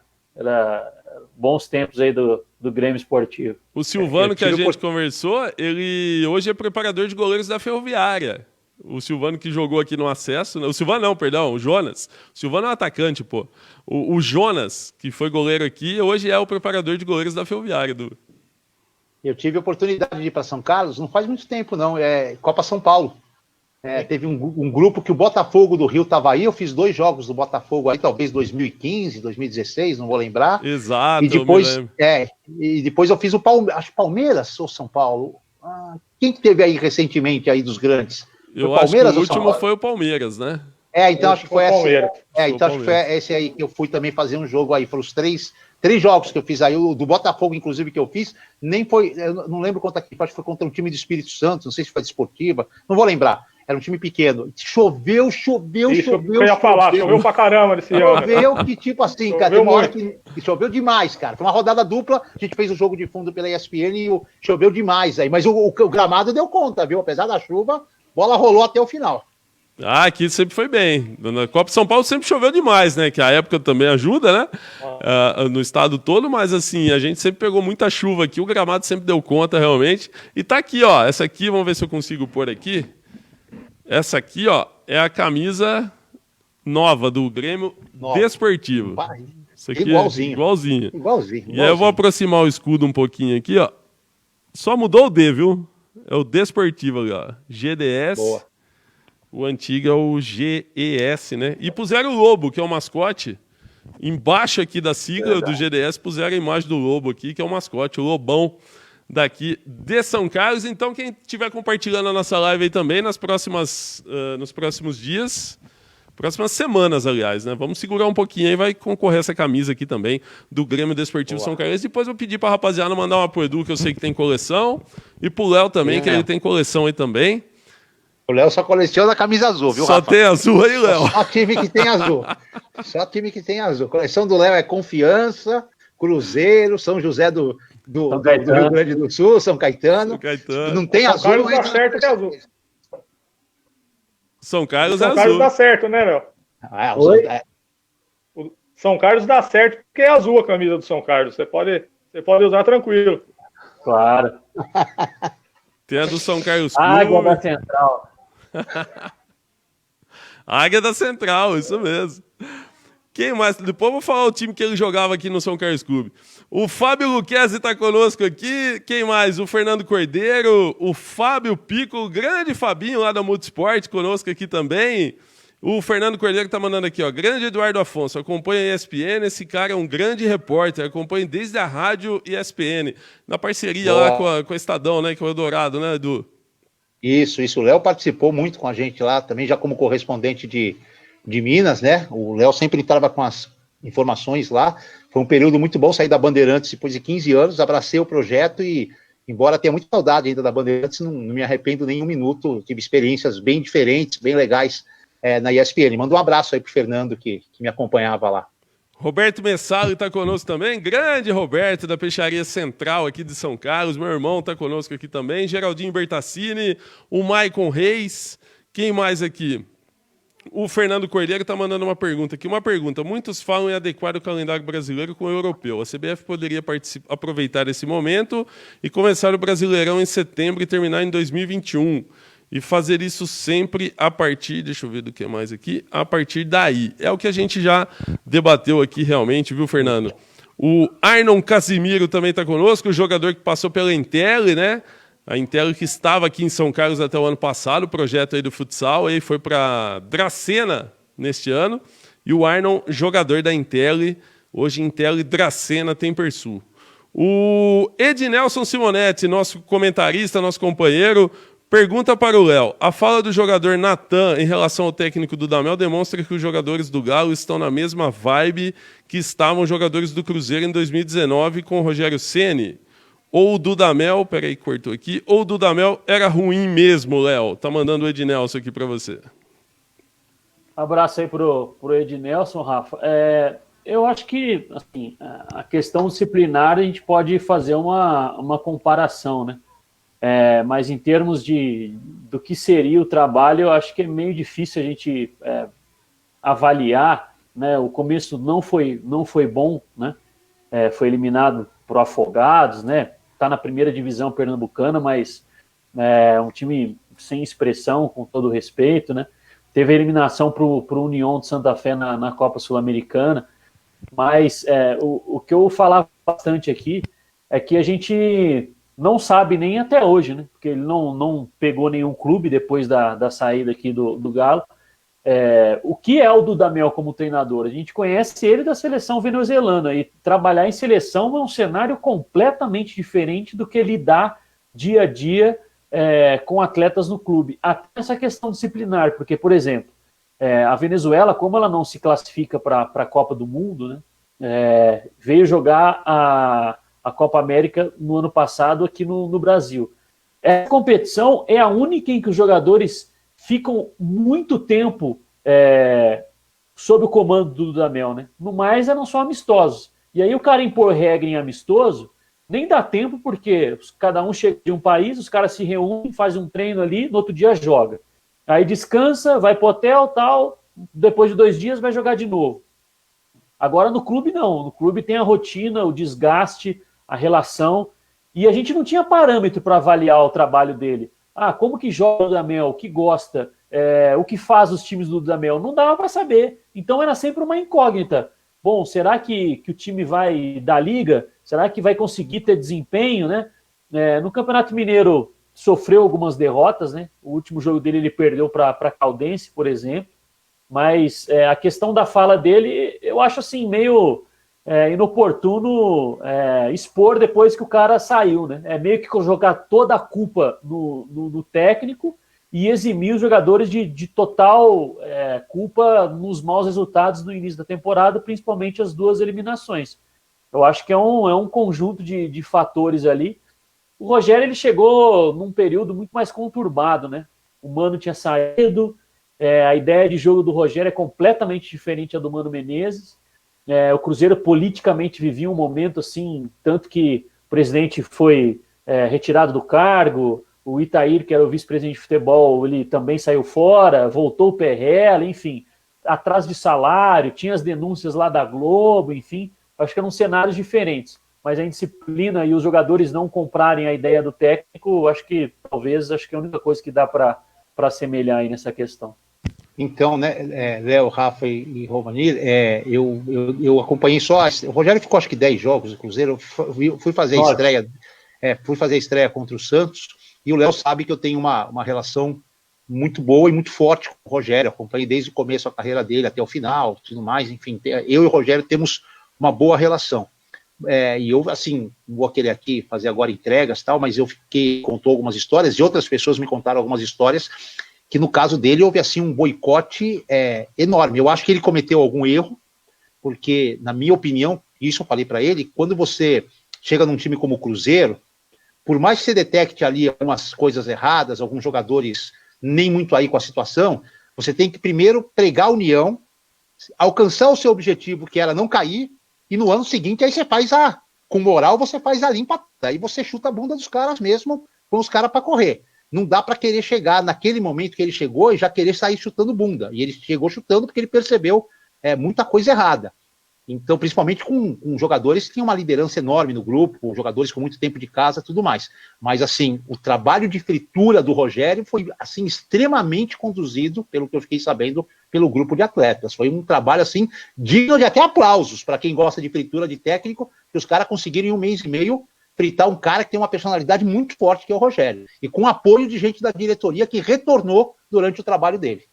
bons tempos aí do Grêmio Esportivo. O Silvano, que a gente conversou, ele hoje é preparador de goleiros da Ferroviária. O Silvano que jogou aqui no acesso... O Silvano não, perdão, o Jonas. O Silvano é um atacante, pô. O Jonas, que foi goleiro aqui, hoje é o preparador de goleiros da Ferroviária. Eu tive a oportunidade de ir para São Carlos, não faz muito tempo, não. É Copa São Paulo. Teve um grupo que o Botafogo do Rio estava aí, eu fiz 2 jogos do Botafogo aí, talvez 2015, 2016, não vou lembrar. Exato, E depois eu fiz acho Palmeiras ou São Paulo. Quem que teve aí recentemente aí dos grandes? Eu acho que o último foi o Palmeiras, né? Então acho que foi essa. Então acho que foi esse aí que eu fui também fazer um jogo aí. Foram os 3 jogos que eu fiz aí. O do Botafogo, inclusive, que eu fiz, nem foi. Eu não lembro contra quem, acho que foi contra um time do Espírito Santo, não sei se foi de Esportiva, não vou lembrar. Era um time pequeno. Choveu. Eu ia falar, choveu pra caramba nesse ano. Choveu que tipo assim, cara. Tem uma hora que choveu demais, cara. Foi uma rodada dupla. A gente fez o jogo de fundo pela ESPN e choveu demais aí. Mas o gramado deu conta, viu? Apesar da chuva, a bola rolou até o final. Aqui sempre foi bem. Na Copa São Paulo sempre choveu demais, né? Que a época também ajuda, né? No estado todo, mas assim, a gente sempre pegou muita chuva aqui. O gramado sempre deu conta, realmente. E tá aqui, ó. Essa aqui, vamos ver se eu consigo pôr aqui. Essa aqui, ó, é a camisa nova do Grêmio Desportivo. Isso aqui igualzinho. E aí eu vou aproximar o escudo um pouquinho aqui, ó. Só mudou o D, viu? É o Desportivo ali, ó. GDS. Boa. O antigo é o GES, né? E puseram o lobo, que é o mascote. Embaixo aqui da sigla do GDS puseram a imagem do lobo aqui, que é o mascote, o lobão daqui de São Carlos. Então, quem estiver compartilhando a nossa live aí também nos próximos dias, próximas semanas, aliás, né? Vamos segurar um pouquinho aí, vai concorrer essa camisa aqui também do Grêmio Desportivo São Carlos. Depois eu pedi pra rapaziada mandar uma pro Edu, que eu sei que tem coleção, e pro Léo também, que ele tem coleção aí também. O Léo só coleciona a camisa azul, viu, Rafa? Só tem azul aí, Léo? Só time que tem azul. Só time que tem azul. A coleção do Léo é Confiança, Cruzeiro, São José do Rio Grande do Sul, São Caetano. Não tem São azul. Carlos dá certo que é azul. São Carlos São Carlos dá certo, né, Léo? São Carlos dá certo porque é azul a camisa do São Carlos. Você pode usar tranquilo. Claro. Tem a do São Carlos Clube. Águia da Central. Águia da Central, isso mesmo. Quem mais? Depois eu vou falar o time que ele jogava aqui no São Carlos Clube. O Fábio Luquezzi está conosco aqui. Quem mais? O Fernando Cordeiro, o Fábio Pico, o grande Fabinho lá da Multisport conosco aqui também. O Fernando Cordeiro está mandando aqui, ó. Grande Eduardo Afonso, acompanha a ESPN. Esse cara é um grande repórter, acompanha desde a rádio ESPN, na parceria lá com a Estadão, né? Que é o Eldorado, né, Edu? Isso. O Léo participou muito com a gente lá, também já como correspondente de Minas, né? O Léo sempre entrava com as informações lá. Foi um período muito bom sair da Bandeirantes depois de 15 anos, abracei o projeto e, embora tenha muita saudade ainda da Bandeirantes, não me arrependo nem um minuto. Tive experiências bem diferentes, bem legais na ESPN. Manda um abraço aí pro Fernando que me acompanhava lá. Roberto Messali está conosco também, grande Roberto da Peixaria Central aqui de São Carlos, meu irmão está conosco aqui também, Geraldinho Bertassini, o Maicon Reis, quem mais aqui? O Fernando Cordeiro está mandando uma pergunta aqui, muitos falam em adequar o calendário brasileiro com o europeu, a CBF poderia aproveitar esse momento e começar o Brasileirão em setembro e terminar em 2021. E fazer isso sempre a partir, deixa eu ver do que mais aqui, a partir daí. É o que a gente já debateu aqui realmente, viu, Fernando? O Arnon Casimiro também está conosco, o jogador que passou pela Intel, né? A Intel que estava aqui em São Carlos até o ano passado, o projeto aí do futsal, aí foi para Dracena neste ano. E o Arnon, jogador da Intel, hoje Intel e Dracena Tempersul. O Ednelson Simonetti, nosso comentarista, nosso companheiro, pergunta para o Léo, a fala do jogador Natan em relação ao técnico do Dudamel demonstra que os jogadores do Galo estão na mesma vibe que estavam os jogadores do Cruzeiro em 2019 com o Rogério Ceni? Ou o Dudamel, peraí, cortou aqui, ou o Dudamel era ruim mesmo, Léo? Tá mandando o Ednelson aqui para você. Abraço aí pro Ednelson, Rafa. Eu acho que assim, a questão disciplinar a gente pode fazer uma comparação, né? Mas em termos do que seria o trabalho, eu acho que é meio difícil a gente avaliar, né? O começo não foi bom, né? Foi eliminado por Afogados, né? Está na primeira divisão pernambucana, mas é um time sem expressão, com todo respeito, né? Teve a eliminação para o União de Santa Fé na Copa Sul-Americana, mas o que eu falava bastante aqui é que a gente não sabe nem até hoje, né? Porque ele não pegou nenhum clube depois da saída aqui do Galo. O que é o Dudamel como treinador? A gente conhece ele da seleção venezuelana, e trabalhar em seleção é um cenário completamente diferente do que lidar dia a dia com atletas no clube. Até essa questão disciplinar, porque, por exemplo, a Venezuela, como ela não se classifica para a Copa do Mundo, né, veio jogar a Copa América no ano passado aqui no Brasil. Essa competição é a única em que os jogadores ficam muito tempo sob o comando do Dudamel, né? No mais, eram só amistosos. E aí o cara impor regra em amistoso, nem dá tempo, porque cada um chega de um país, os caras se reúnem, fazem um treino ali, no outro dia joga. Aí descansa, vai pro hotel, tal, depois de 2 dias vai jogar de novo. Agora no clube não, no clube tem a rotina, o desgaste, a relação, e a gente não tinha parâmetro para avaliar o trabalho dele. Como que joga o Dudamel, o que gosta, o que faz os times do Dudamel, não dava para saber. Então era sempre uma incógnita. Bom, será que o time vai dar liga? Será que vai conseguir ter desempenho, né? No Campeonato Mineiro sofreu algumas derrotas, né? O último jogo dele ele perdeu para Caldense, por exemplo. Mas a questão da fala dele, eu acho assim, meio inoportuno expor depois que o cara saiu, né? É meio que jogar toda a culpa no técnico e eximir os jogadores de total culpa nos maus resultados no início da temporada, principalmente as 2 eliminações. Eu acho que é um conjunto de fatores ali. O Rogério ele chegou num período muito mais conturbado, né? O Mano tinha saído, a ideia de jogo do Rogério é completamente diferente da do Mano Menezes. O Cruzeiro politicamente vivia um momento assim, tanto que o presidente foi retirado do cargo, o Itair, que era o vice-presidente de futebol, ele também saiu fora, voltou o Perrella, enfim, atraso de salário, tinha as denúncias lá da Globo, enfim, acho que eram cenários diferentes. Mas a indisciplina e os jogadores não comprarem a ideia do técnico, acho que é a única coisa que dá para assemelhar aí nessa questão. Então, né, Léo, Rafa e Romani, eu acompanhei só. O Rogério ficou acho que 10 jogos no Cruzeiro. Fui fazer a estreia contra o Santos, e o Léo sabe que eu tenho uma relação muito boa e muito forte com o Rogério. Acompanhei desde o começo a carreira dele até o final, tudo mais, enfim. Eu e o Rogério temos uma boa relação. E eu, assim, não vou querer aqui fazer agora entregas, tal, mas contou algumas histórias, e outras pessoas me contaram algumas histórias, que no caso dele houve assim um boicote enorme. Eu acho que ele cometeu algum erro, porque, na minha opinião, isso eu falei para ele, quando você chega num time como o Cruzeiro, por mais que você detecte ali algumas coisas erradas, alguns jogadores nem muito aí com a situação, você tem que primeiro pregar a união, alcançar o seu objetivo, que era não cair, e no ano seguinte aí você faz com moral, você faz a limpa, aí você chuta a bunda dos caras mesmo, com os caras para correr. Não dá para querer chegar naquele momento que ele chegou e já querer sair chutando bunda. E ele chegou chutando porque ele percebeu muita coisa errada. Então, principalmente com jogadores que tinham uma liderança enorme no grupo, jogadores com muito tempo de casa, tudo mais. Mas, assim, o trabalho de fritura do Rogério foi, assim, extremamente conduzido, pelo que eu fiquei sabendo, pelo grupo de atletas. Foi um trabalho, assim, digno de até aplausos para quem gosta de fritura de técnico, que os caras conseguiram em 1 mês e meio fritar um cara que tem uma personalidade muito forte, que é o Rogério. E com apoio de gente da diretoria que retornou durante o trabalho dele.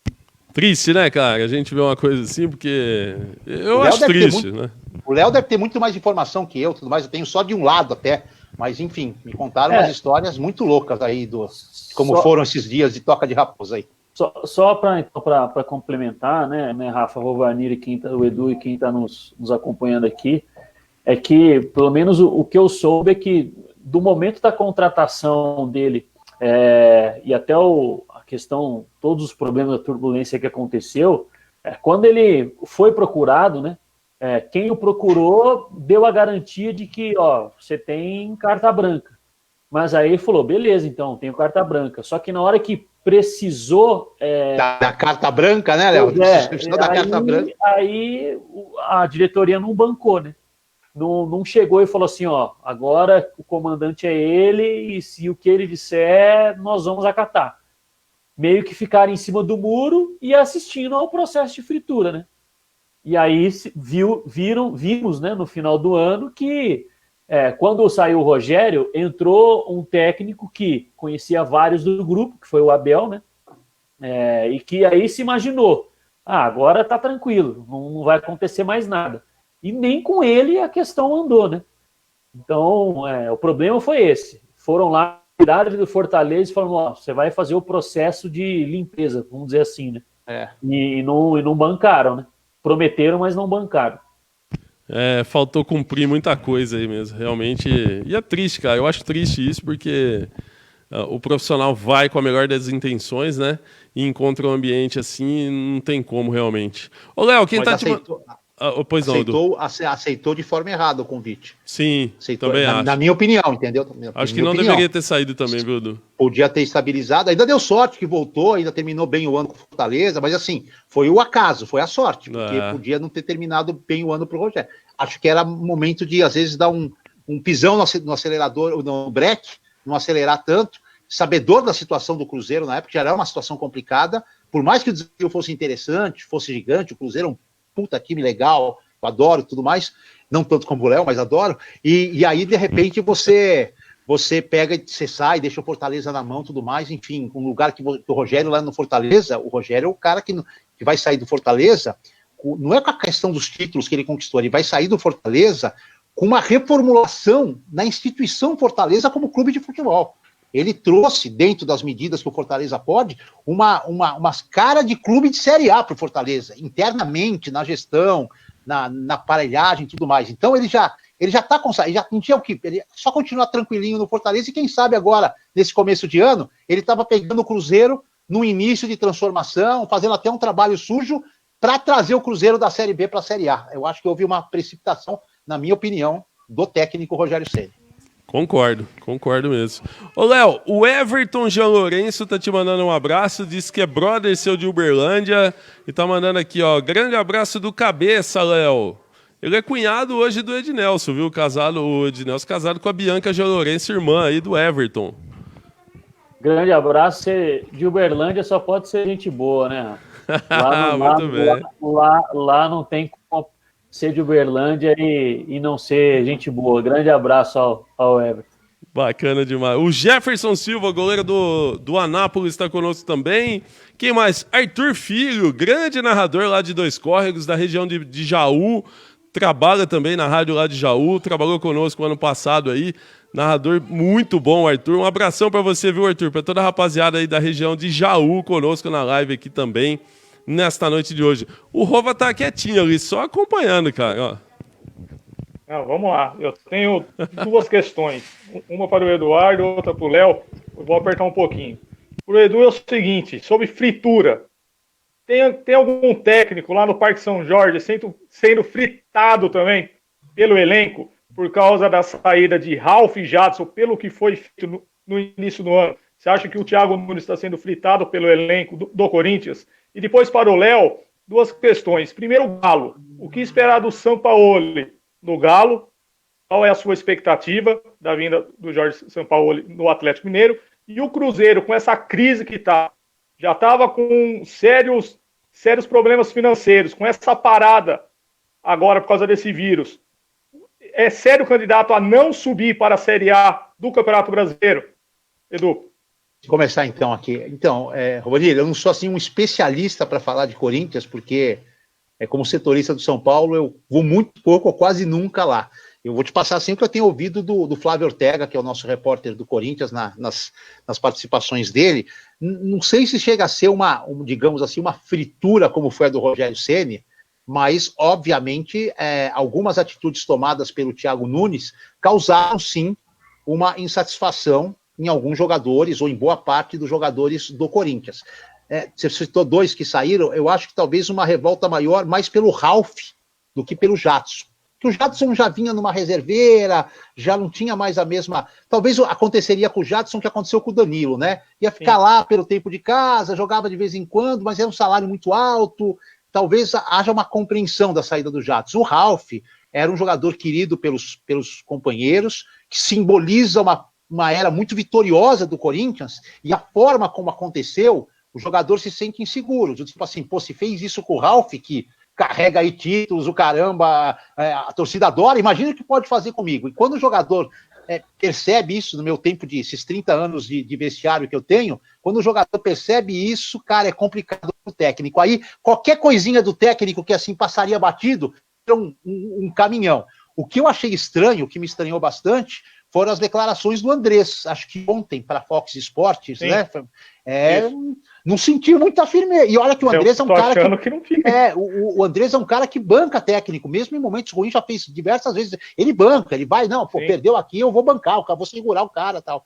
Triste, né, cara? A gente vê uma coisa assim, porque eu acho triste, né? O Léo deve ter muito mais informação que eu, tudo mais. Eu tenho só de um lado até. Mas, enfim, me contaram umas histórias muito loucas aí como foram esses dias de toca de raposa aí. Só para complementar, né, Rafa, Rovanir, o Edu e quem está nos acompanhando aqui, é que, pelo menos o que eu soube é que do momento da contratação dele e até a questão, todos os problemas da turbulência que aconteceu, quando ele foi procurado, né, quem o procurou deu a garantia de que, você tem carta branca. Mas aí ele falou, beleza, então, tenho carta branca. Só que na hora que precisou... Da carta branca, né, Léo? Carta branca. Aí a diretoria não bancou, né? Não chegou e falou assim, agora o comandante é ele e se o que ele disser, nós vamos acatar. Meio que ficaram em cima do muro e assistindo ao processo de fritura, né? E aí vimos, né, no final do ano que quando saiu o Rogério, entrou um técnico que conhecia vários do grupo, que foi o Abel, né? E que aí se imaginou, agora tá tranquilo, não vai acontecer mais nada. E nem com ele a questão andou, né? Então, o problema foi esse. Foram lá, tiraram do Fortaleza e falaram, você vai fazer o processo de limpeza, vamos dizer assim, né? E não bancaram, né? Prometeram, mas não bancaram. Faltou cumprir muita coisa aí mesmo, realmente. E é triste, cara. Eu acho triste isso, porque o profissional vai com a melhor das intenções, né? E encontra um ambiente assim, não tem como realmente. Ô, Léo, quem tá te... Pois não, aceitou de forma errada o convite. Sim, aceitou, também acho. Na minha opinião, entendeu? Acho que não deveria ter saído também, viu, Edu? Podia ter estabilizado, ainda deu sorte que voltou, ainda terminou bem o ano com Fortaleza, mas assim, foi o acaso, foi a sorte, porque podia não ter terminado bem o ano pro Rogério. Acho que era momento de, às vezes, dar um pisão no acelerador, no breque, não acelerar tanto, sabedor da situação do Cruzeiro na época, já era uma situação complicada, por mais que o desafio fosse interessante, fosse gigante, o Cruzeiro é um puta time legal, eu adoro e tudo mais, não tanto como o Léo, mas adoro, e aí de repente você pega, você sai, deixa o Fortaleza na mão, tudo mais, enfim, um lugar que o Rogério lá no Fortaleza, o Rogério é o cara que vai sair do Fortaleza, não é com a questão dos títulos que ele conquistou, ele vai sair do Fortaleza com uma reformulação na instituição Fortaleza como clube de futebol. Ele trouxe, dentro das medidas que o Fortaleza pode, umas caras de clube de Série A para o Fortaleza, internamente, na gestão, na aparelhagem e tudo mais. Então ele já está com... Ele já não tinha o que... Ele só continua tranquilinho no Fortaleza e quem sabe agora, nesse começo de ano, ele estava pegando o Cruzeiro no início de transformação, fazendo até um trabalho sujo para trazer o Cruzeiro da Série B para a Série A. Eu acho que houve uma precipitação, na minha opinião, do técnico Rogério Ceni. Concordo mesmo. Ô, Léo, o Everton Jean Lourenço tá te mandando um abraço, diz que é brother seu de Uberlândia e tá mandando aqui, ó, grande abraço do Cabeça, Léo. Ele é cunhado hoje do Ednelson, viu? O Ednelson casado com a Bianca Jean Lourenço, irmã aí do Everton. Grande abraço, de Uberlândia só pode ser gente boa, né? Lá não tem como ser de Uberlândia e não ser gente boa. Grande abraço ao Everton. Bacana demais. O Jefferson Silva, goleiro do Anápolis, está conosco também. Quem mais? Arthur Filho, grande narrador lá de Dois Córregos, da região de Jaú. Trabalha também na rádio lá de Jaú. Trabalhou conosco ano passado aí. Narrador muito bom, Arthur. Um abração para você, viu, Arthur? Para toda a rapaziada aí da região de Jaú conosco na live aqui também, nesta noite de hoje. O Rova tá quietinho ali, só acompanhando, cara. Ó. Não, vamos lá. Eu tenho duas questões. Uma para o Eduardo, outra para o Léo. Eu vou apertar um pouquinho. Para o Edu é o seguinte, sobre fritura. Tem algum técnico lá no Parque São Jorge sendo fritado também pelo elenco por causa da saída de Ralf e Jadson, pelo que foi feito no início do ano? Você acha que o Thiago Nunes está sendo fritado pelo elenco do Corinthians? E depois para o Léo, duas questões. Primeiro, o Galo. O que esperar do Sampaoli no Galo? Qual é a sua expectativa da vinda do Jorge Sampaoli no Atlético Mineiro? E o Cruzeiro, com essa crise que está, já estava com sérios problemas financeiros, com essa parada agora por causa desse vírus. É sério candidato a não subir para a Série A do Campeonato Brasileiro? Edu. Vou começar então aqui. Então, Rodrigo, eu não sou assim um especialista para falar de Corinthians, porque como setorista do São Paulo, eu vou muito pouco ou quase nunca lá. Eu vou te passar assim o que eu tenho ouvido do Flávio Ortega, que é o nosso repórter do Corinthians, nas participações dele. Não sei se chega a ser digamos assim, uma fritura como foi a do Rogério Ceni, mas, obviamente, algumas atitudes tomadas pelo Thiago Nunes causaram, sim, uma insatisfação em alguns jogadores, ou em boa parte dos jogadores do Corinthians. Você citou dois que saíram, eu acho que talvez uma revolta maior, mais pelo Ralf do que pelo Jadson. Que o Jadson já vinha numa reserveira, já não tinha mais a mesma... Talvez aconteceria com o Jadson o que aconteceu com o Danilo, né? Ia ficar lá pelo tempo de casa, jogava de vez em quando, mas era um salário muito alto. Talvez haja uma compreensão da saída do Jadson. O Ralf era um jogador querido pelos companheiros, que simboliza uma era muito vitoriosa do Corinthians, e a forma como aconteceu, o jogador se sente inseguro. Tipo assim, se fez isso com o Ralf, que carrega aí títulos, o caramba, a torcida adora, imagina o que pode fazer comigo. E quando o jogador percebe isso no meu tempo esses 30 anos de vestiário que eu tenho, quando o jogador percebe isso, cara, é complicado pro técnico. Aí, qualquer coisinha do técnico que assim passaria batido, é um caminhão. O que eu achei estranho, o que me estranhou bastante, foram as declarações do Andrés, acho que ontem, para a Fox Sports, sim, né? Não senti muita firmeza. E olha que o Andrés é um cara que não fica. O Andrés é um cara que banca técnico, mesmo em momentos ruins, já fez diversas vezes. Ele banca, ele vai, não, pô, perdeu aqui, eu vou bancar, vou segurar o cara e tal.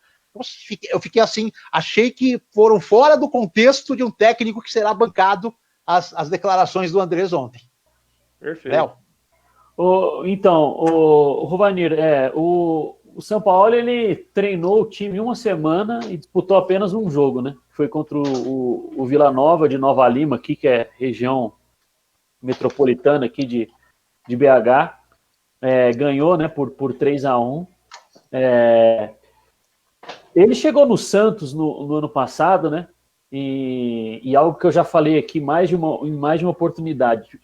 Eu fiquei assim, achei que foram fora do contexto de um técnico que será bancado as declarações do Andrés ontem. Perfeito. Léo. Então, o Rovanir, o São Paulo, ele treinou o time uma semana e disputou apenas um jogo, né? Foi contra o Vila Nova de Nova Lima, aqui, que é região metropolitana aqui de BH. Ganhou, né, por 3-1. Ele chegou no Santos no ano passado, né? E algo que eu já falei aqui em mais de uma oportunidade.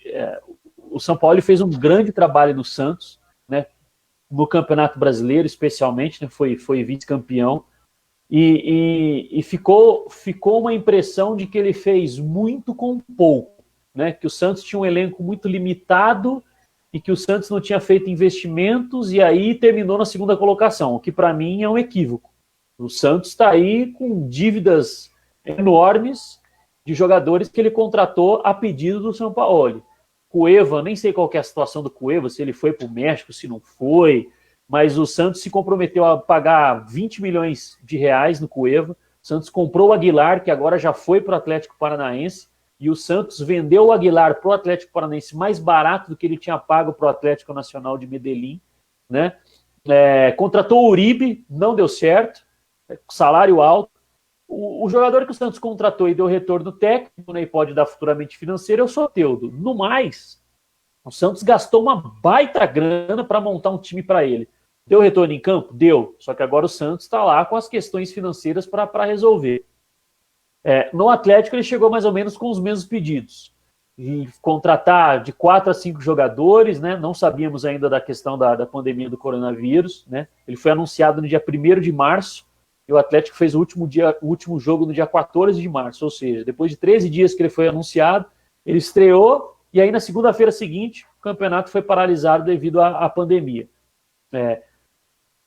O São Paulo fez um grande trabalho no Santos, né? No Campeonato Brasileiro, especialmente, né? Foi vice-campeão. E ficou uma impressão de que ele fez muito com pouco, né? Que o Santos tinha um elenco muito limitado e que o Santos não tinha feito investimentos e aí terminou na segunda colocação, o que para mim é um equívoco. O Santos está aí com dívidas enormes de jogadores que ele contratou a pedido do São Paulo. Cueva, nem sei qual que é a situação do Cueva, se ele foi para o México, se não foi, mas o Santos se comprometeu a pagar 20 milhões de reais no Cueva. O Santos comprou o Aguilar, que agora já foi para o Atlético Paranaense, e o Santos vendeu o Aguilar para o Atlético Paranaense mais barato do que ele tinha pago para o Atlético Nacional de Medellín, né? Contratou o Uribe, não deu certo, salário alto. O jogador que o Santos contratou e deu retorno técnico, né, e pode dar futuramente financeiro, é o Soteldo. No mais, o Santos gastou uma baita grana para montar um time para ele. Deu retorno em campo? Deu. Só que agora o Santos está lá com as questões financeiras para resolver. No Atlético ele chegou mais ou menos com os mesmos pedidos. E contratar de 4 a 5 jogadores, né? Não sabíamos ainda da questão da pandemia do coronavírus, né? Ele foi anunciado no dia 1º de março, e o Atlético fez o último jogo no dia 14 de março, ou seja, depois de 13 dias que ele foi anunciado, ele estreou, e aí na segunda-feira seguinte, o campeonato foi paralisado devido à pandemia.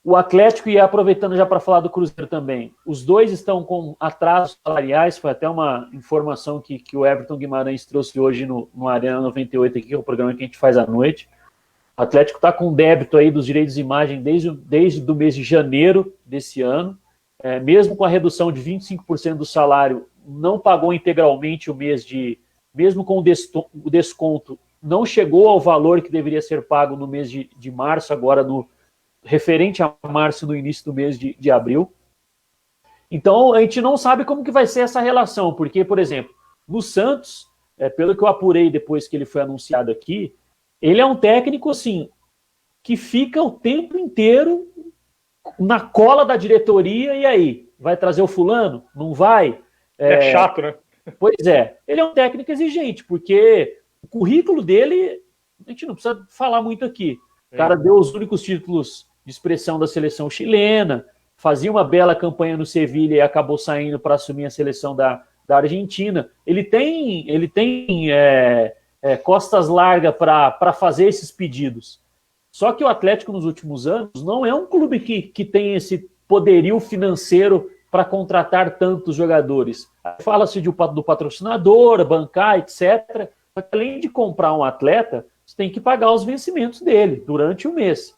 O Atlético, e aproveitando já para falar do Cruzeiro também, os dois estão com atrasos salariais, foi até uma informação que o Everton Guimarães trouxe hoje no Arena 98, aqui, que é o programa que a gente faz à noite. O Atlético está com débito aí dos direitos de imagem desde o mês de janeiro desse ano. Mesmo com a redução de 25% do salário, não pagou integralmente o mês mesmo com o desconto, não chegou ao valor que deveria ser pago no mês de março, agora referente a março, no início do mês de abril. Então, a gente não sabe como que vai ser essa relação, porque, por exemplo, no Santos, pelo que eu apurei depois que ele foi anunciado aqui, ele é um técnico, assim, que fica o tempo inteiro na cola da diretoria, e aí? Vai trazer o fulano? Não vai? É chato, né? Pois é. Ele é um técnico exigente, porque o currículo dele, a gente não precisa falar muito aqui. O cara deu os únicos títulos de expressão da seleção chilena, fazia uma bela campanha no Sevilha e acabou saindo para assumir a seleção da Argentina. Ele tem costas largas para fazer esses pedidos. Só que o Atlético, nos últimos anos, não é um clube que tem esse poderio financeiro para contratar tantos jogadores. Fala-se do patrocinador, bancar, etc. Além de comprar um atleta, você tem que pagar os vencimentos dele durante o mês.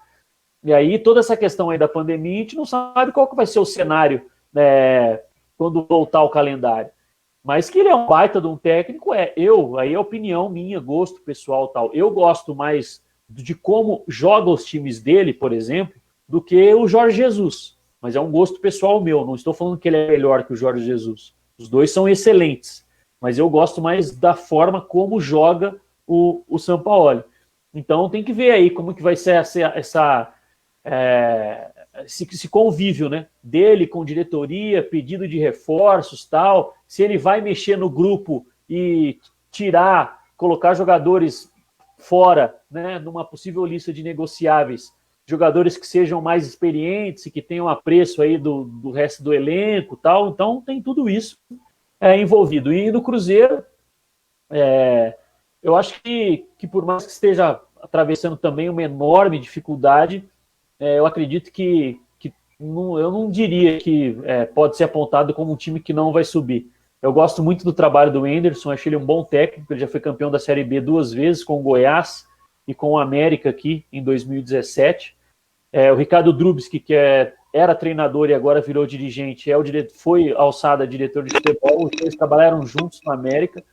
E aí, toda essa questão aí da pandemia, a gente não sabe qual que vai ser o cenário, né, quando voltar o calendário. Mas que ele é um baita de um técnico, aí é opinião minha, gosto pessoal e tal. Eu gosto mais de como joga os times dele, por exemplo, do que o Jorge Jesus. Mas é um gosto pessoal meu, não estou falando que ele é melhor que o Jorge Jesus. Os dois são excelentes, mas eu gosto mais da forma como joga o Sampaoli. Então tem que ver aí como que vai ser esse convívio, né, dele com diretoria, pedido de reforços, tal, se ele vai mexer no grupo e tirar colocar jogadores fora, né, numa possível lista de negociáveis, jogadores que sejam mais experientes e que tenham apreço aí do resto do elenco, tal. Então tem tudo isso envolvido. E no Cruzeiro, eu acho que por mais que esteja atravessando também uma enorme dificuldade, eu acredito que eu não diria que pode ser apontado como um time que não vai subir. Eu gosto muito do trabalho do Enderson, achei ele um bom técnico, ele já foi campeão da Série B 2 vezes, com o Goiás e com o América aqui em 2017. O Ricardo Drubski, que era treinador e agora virou dirigente, foi alçado a diretor de futebol, os dois trabalharam juntos no América.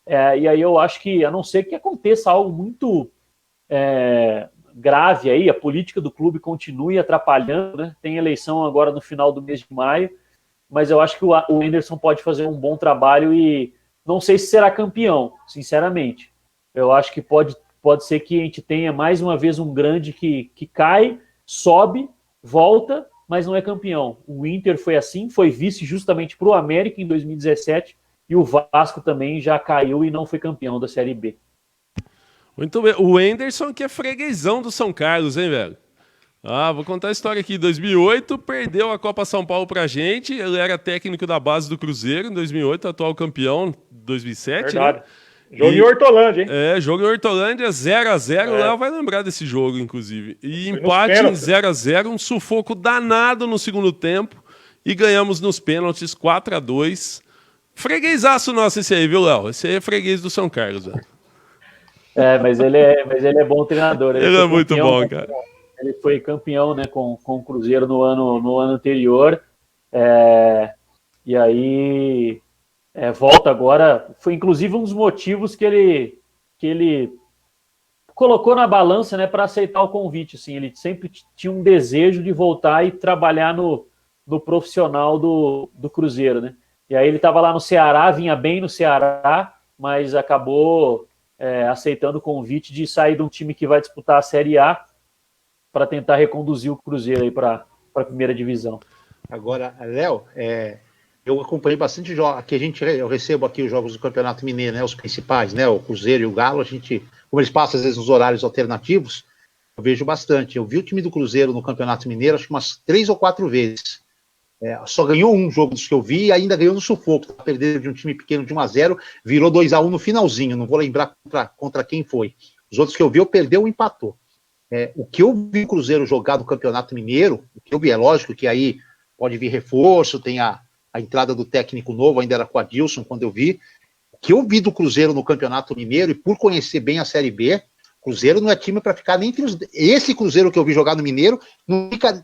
E aí eu acho que, a não ser que aconteça algo muito grave aí, a política do clube continue atrapalhando, né? Tem eleição agora no final do mês de maio, mas eu acho que o Enderson pode fazer um bom trabalho e não sei se será campeão, sinceramente. Eu acho que pode ser que a gente tenha mais uma vez um grande que cai, sobe, volta, mas não é campeão. O Inter foi assim, foi vice justamente para o América em 2017 e o Vasco também já caiu e não foi campeão da Série B. Muito bem. O Enderson que é freguesão do São Carlos, hein, velho? Vou contar a história aqui. Em 2008, perdeu a Copa São Paulo pra gente. Ele era técnico da base do Cruzeiro em 2008, atual campeão em 2007. Verdade. Né? Jogo em Hortolândia, hein? Jogo em Hortolândia, 0x0. O Léo vai lembrar desse jogo, inclusive. E foi empate em 0x0, um sufoco danado no segundo tempo. E ganhamos nos pênaltis 4x2. Freguesaço nosso esse aí, viu, Léo? Esse aí é freguês do São Carlos, velho. Mas ele é bom treinador. Ele é muito bom, cara. Ele foi campeão, né, com o Cruzeiro no ano anterior. E aí volta agora. Foi inclusive um dos motivos que ele colocou na balança, né, para aceitar o convite. Assim, ele sempre tinha um desejo de voltar e trabalhar no profissional do Cruzeiro, né? E aí ele estava lá no Ceará, vinha bem no Ceará, mas acabou aceitando o convite de sair de um time que vai disputar a Série A para tentar reconduzir o Cruzeiro aí para a primeira divisão. Agora, Léo, eu acompanhei bastante jogos. Aqui eu recebo aqui os jogos do Campeonato Mineiro, né, os principais, né, o Cruzeiro e o Galo. Como eles passam às vezes nos horários alternativos, eu vejo bastante. Eu vi o time do Cruzeiro no Campeonato Mineiro, acho que umas 3 ou 4 vezes. Só ganhou um jogo dos que eu vi e ainda ganhou no sufoco. Perdeu de um time pequeno de 1x0, virou 2x1 no finalzinho. Não vou lembrar contra quem foi. Os outros que eu vi, perdeu ou empatou. O que eu vi o Cruzeiro jogar no Campeonato Mineiro, o que eu vi, é lógico que aí pode vir reforço, tem a entrada do técnico novo, ainda era com a Adilson quando eu vi. O que eu vi do Cruzeiro no Campeonato Mineiro, e por conhecer bem a Série B, Cruzeiro não é time para ficar nem entre os... Esse Cruzeiro que eu vi jogar no Mineiro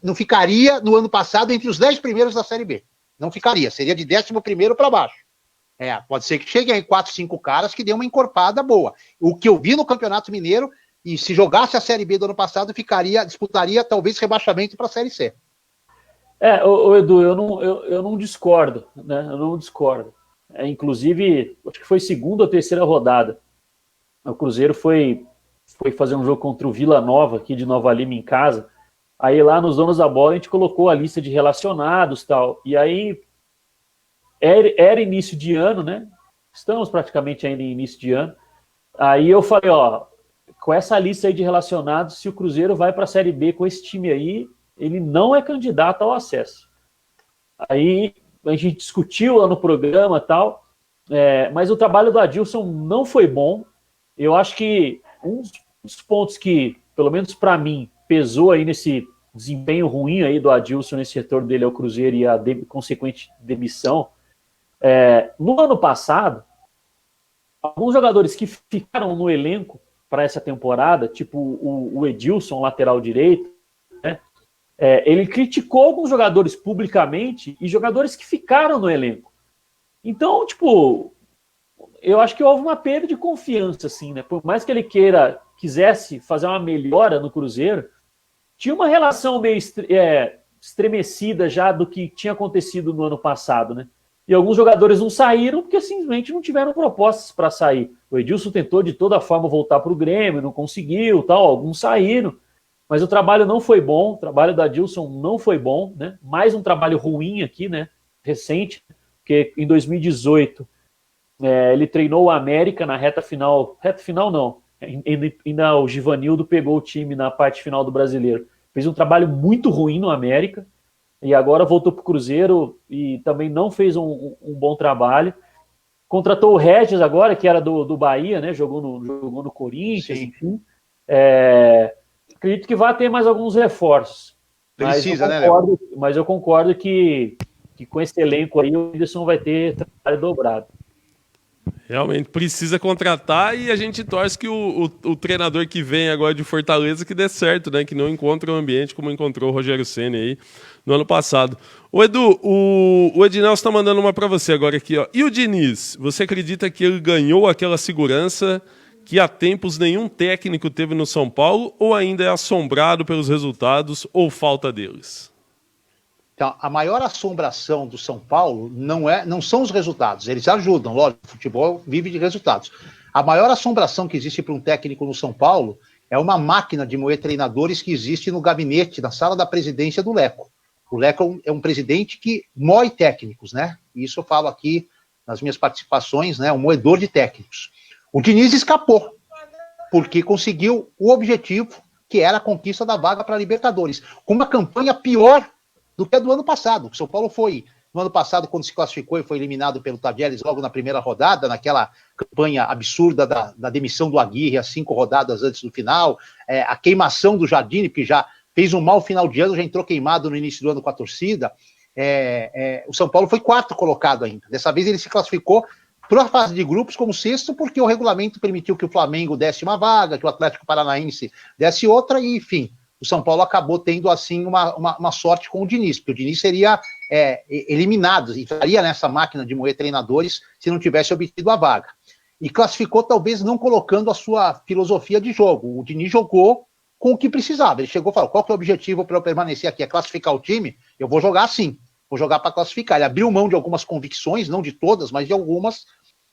não ficaria no ano passado entre os 10 primeiros da Série B. Não ficaria, seria de 11º para baixo. Pode ser que chegue aí 4, 5 caras que dê uma encorpada boa. O que eu vi no Campeonato Mineiro, e se jogasse a Série B do ano passado, disputaria talvez rebaixamento para a Série C. Edu, eu não discordo, né? Eu não discordo. Inclusive, acho que foi 2ª ou 3ª rodada. O Cruzeiro foi fazer um jogo contra o Vila Nova, aqui de Nova Lima, em casa. Aí lá nos Donos da Bola a gente colocou a lista de relacionados e tal. E aí era início de ano, né? Estamos praticamente ainda em início de ano. Aí eu falei, com essa lista aí de relacionados, se o Cruzeiro vai para a Série B com esse time aí, ele não é candidato ao acesso. Aí a gente discutiu lá no programa e tal, mas o trabalho do Adilson não foi bom. Eu acho que um dos pontos que, pelo menos para mim, pesou aí nesse desempenho ruim aí do Adilson, nesse retorno dele ao Cruzeiro e a consequente demissão, no ano passado, alguns jogadores que ficaram no elenco para essa temporada, tipo o Edilson, lateral direito, né, ele criticou alguns jogadores publicamente e jogadores que ficaram no elenco. Então, eu acho que houve uma perda de confiança, assim, né? Por mais que ele quisesse fazer uma melhora no Cruzeiro, tinha uma relação meio estremecida já do que tinha acontecido no ano passado, né? E alguns jogadores não saíram porque simplesmente não tiveram propostas para sair. O Edilson tentou de toda forma voltar para o Grêmio, não conseguiu, tal. Alguns saíram, mas o trabalho não foi bom. O trabalho da Adilson não foi bom, né? Mais um trabalho ruim aqui, né? Recente, porque em 2018 Ele treinou o América na reta final não, ainda o Givanildo pegou o time na parte final do Brasileiro. Fez um trabalho muito ruim no América, e agora voltou para o Cruzeiro e também não fez um bom trabalho. Contratou o Regis agora, que era do Bahia, né? Jogou no Corinthians, enfim. Acredito que vai ter mais alguns reforços. Precisa, né, Léo? Mas eu concordo que com esse elenco aí o Whindersson vai ter trabalho dobrado. Realmente precisa contratar, e a gente torce que o treinador que vem agora de Fortaleza que dê certo, né? Que não encontre um ambiente como encontrou o Rogério Ceni aí no ano passado. Ô Edu, o Ednelson está mandando uma para você agora aqui, ó. E o Diniz, você acredita que ele ganhou aquela segurança que há tempos nenhum técnico teve no São Paulo, ou ainda é assombrado pelos resultados ou falta deles? Então, a maior assombração do São Paulo não são os resultados, eles ajudam, lógico, o futebol vive de resultados. A maior assombração que existe para um técnico no São Paulo é uma máquina de moer treinadores que existe no gabinete, na sala da presidência do Leco. O Leco é um presidente que moe técnicos, né? Isso eu falo aqui nas minhas participações, né? Um moedor de técnicos. O Diniz escapou, porque conseguiu o objetivo, que era a conquista da vaga para a Libertadores, com uma campanha pior do que a do ano passado. O São Paulo foi, no ano passado, quando se classificou e foi eliminado pelo Tadieres logo na primeira rodada, naquela campanha absurda da demissão do Aguirre, às 5 rodadas antes do final, a queimação do Jardine, que já fez um mau final de ano, já entrou queimado no início do ano com a torcida. O São Paulo foi 4º colocado ainda. Dessa vez ele se classificou para a fase de grupos como 6º, porque o regulamento permitiu que o Flamengo desse uma vaga, que o Atlético Paranaense desse outra, e enfim, o São Paulo acabou tendo, assim, uma sorte com o Diniz, porque o Diniz seria eliminado, e estaria nessa máquina de moer treinadores se não tivesse obtido a vaga. E classificou, talvez, não colocando a sua filosofia de jogo. O Diniz jogou com o que precisava. Ele chegou e falou, qual que é o objetivo para eu permanecer aqui? É classificar o time? Eu vou jogar assim, vou jogar para classificar. Ele abriu mão de algumas convicções, não de todas, mas de algumas,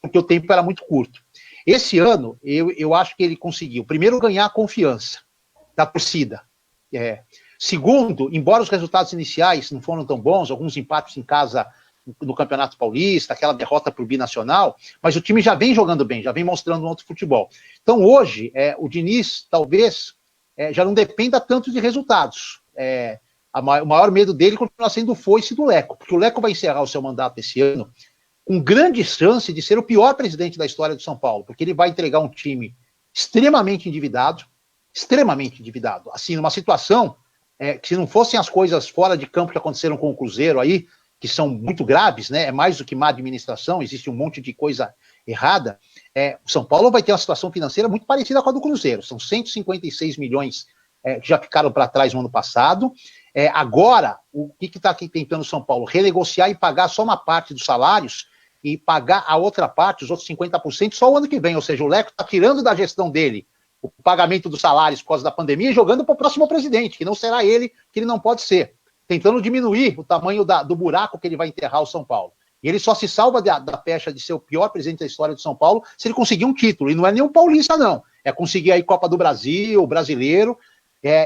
porque o tempo era muito curto. Esse ano, eu acho que ele conseguiu, primeiro, ganhar a confiança da torcida. Segundo, embora os resultados iniciais não foram tão bons, alguns empates em casa no Campeonato Paulista, aquela derrota para o Binacional, mas o time já vem jogando bem, já vem mostrando um outro futebol. Então hoje, o Diniz talvez já não dependa tanto de resultados. O maior medo dele continua sendo o foice do Leco, porque o Leco vai encerrar o seu mandato esse ano com grande chance de ser o pior presidente da história do São Paulo, porque ele vai entregar um time extremamente endividado, assim, numa situação que, se não fossem as coisas fora de campo que aconteceram com o Cruzeiro aí, que são muito graves, né, é mais do que má administração, existe um monte de coisa errada, o São Paulo vai ter uma situação financeira muito parecida com a do Cruzeiro, são 156 milhões que já ficaram para trás no ano passado. Agora, o que está aqui tentando o São Paulo? Renegociar e pagar só uma parte dos salários e pagar a outra parte, os outros 50%, só o ano que vem, ou seja, o Leco está tirando da gestão dele o pagamento dos salários por causa da pandemia e jogando para o próximo presidente, que não será ele, que ele não pode ser, tentando diminuir o tamanho do buraco que ele vai enterrar o São Paulo. E ele só se salva da pecha de ser o pior presidente da história do São Paulo se ele conseguir um título, e não é nem um paulista, não, é conseguir aí Copa do Brasil, brasileiro,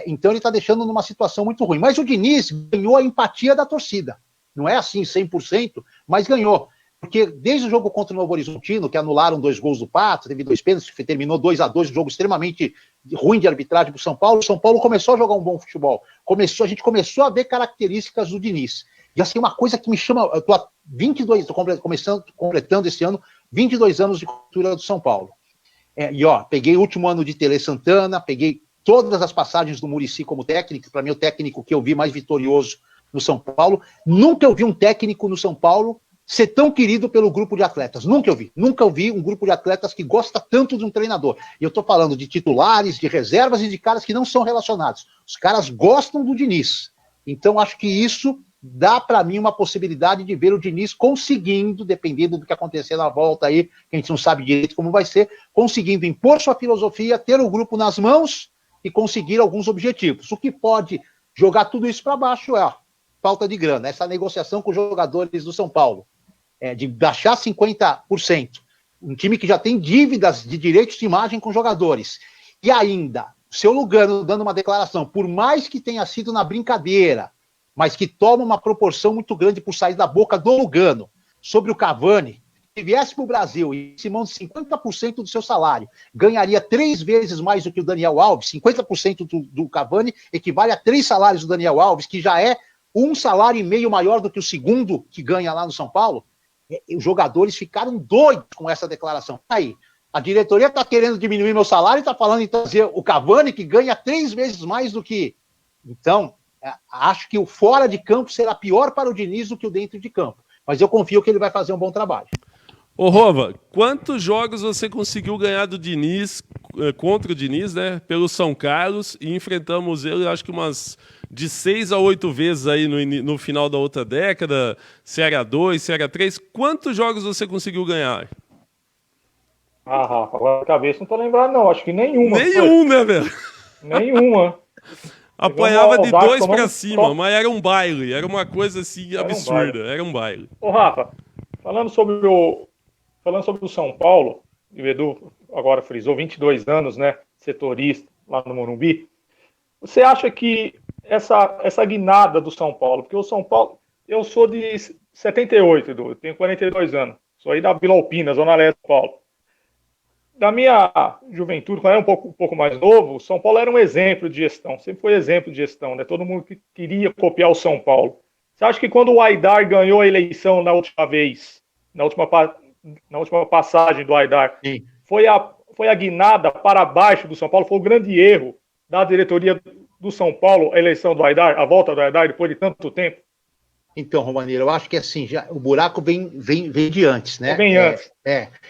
então ele está deixando numa situação muito ruim. Mas o Diniz ganhou a empatia da torcida, não é assim 100%, mas ganhou. Porque desde o jogo contra o Novo Horizontino, que anularam 2 gols do Pato, teve 2 pênaltis, terminou 2-2, um jogo extremamente ruim de arbitragem para o São Paulo começou a jogar um bom futebol. A gente começou a ver características do Diniz. E assim, uma coisa que me chama, eu estou completando esse ano 22 anos de cultura do São Paulo. Peguei o último ano de Tele Santana, peguei todas as passagens do Muricy como técnico, para mim o técnico que eu vi mais vitorioso no São Paulo. Nunca eu vi um técnico no São Paulo ser tão querido pelo grupo de atletas. Nunca eu vi um grupo de atletas que gosta tanto de um treinador. E eu estou falando de titulares, de reservas e de caras que não são relacionados. Os caras gostam do Diniz. Então, acho que isso dá para mim uma possibilidade de ver o Diniz conseguindo, dependendo do que acontecer na volta aí, que a gente não sabe direito como vai ser, conseguindo impor sua filosofia, ter o grupo nas mãos e conseguir alguns objetivos. O que pode jogar tudo isso para baixo é falta de grana, essa negociação com os jogadores do São Paulo. De baixar 50%, um time que já tem dívidas de direitos de imagem com jogadores, e ainda, o seu Lugano dando uma declaração, por mais que tenha sido na brincadeira, mas que toma uma proporção muito grande por sair da boca do Lugano, sobre o Cavani, se viesse para o Brasil e se mão de 50% do seu salário, ganharia 3 vezes mais do que o Daniel Alves, 50% do Cavani equivale a 3 salários do Daniel Alves, que já é 1,5 salário maior do que o segundo que ganha lá no São Paulo. Os jogadores ficaram doidos com essa declaração. Aí, a diretoria está querendo diminuir meu salário e está falando em trazer o Cavani, que ganha 3 vezes mais do que... Então, acho que o fora de campo será pior para o Diniz do que o dentro de campo. Mas eu confio que ele vai fazer um bom trabalho. Ô, Rova, quantos jogos você conseguiu ganhar do Diniz, contra o Diniz, né, pelo São Carlos, e enfrentamos ele, acho que umas de 6 a 8 vezes aí no final da outra década, Série A2, Série A3. Quantos jogos você conseguiu ganhar? Rafa, agora a cabeça não tô lembrando, não. Acho que nenhuma. Nenhum, né, velho? Nenhuma. Apanhava de 2 pra cima, mas era um baile. Era uma coisa assim absurda. Era um baile. Ô, Rafa, falando sobre o São Paulo, o Edu agora frisou 22 anos, né? Setorista lá no Morumbi. Você acha que essa guinada do São Paulo, porque o São Paulo, eu sou de 78, Edu, eu tenho 42 anos. Sou aí da Vila Alpina, Zona Leste de São Paulo. Da minha juventude, quando eu era um pouco mais novo, o São Paulo era um exemplo de gestão, sempre foi exemplo de gestão, né? Todo mundo que queria copiar o São Paulo. Você acha que quando o Aidar ganhou a eleição na última vez, na última passagem do Aidar, foi a guinada para baixo do São Paulo? Foi o grande erro da diretoria do São Paulo, a eleição do Aidar, a volta do Aidar depois de tanto tempo? Então, Romaneiro, eu acho que assim, o buraco vem de antes, né? Vem antes.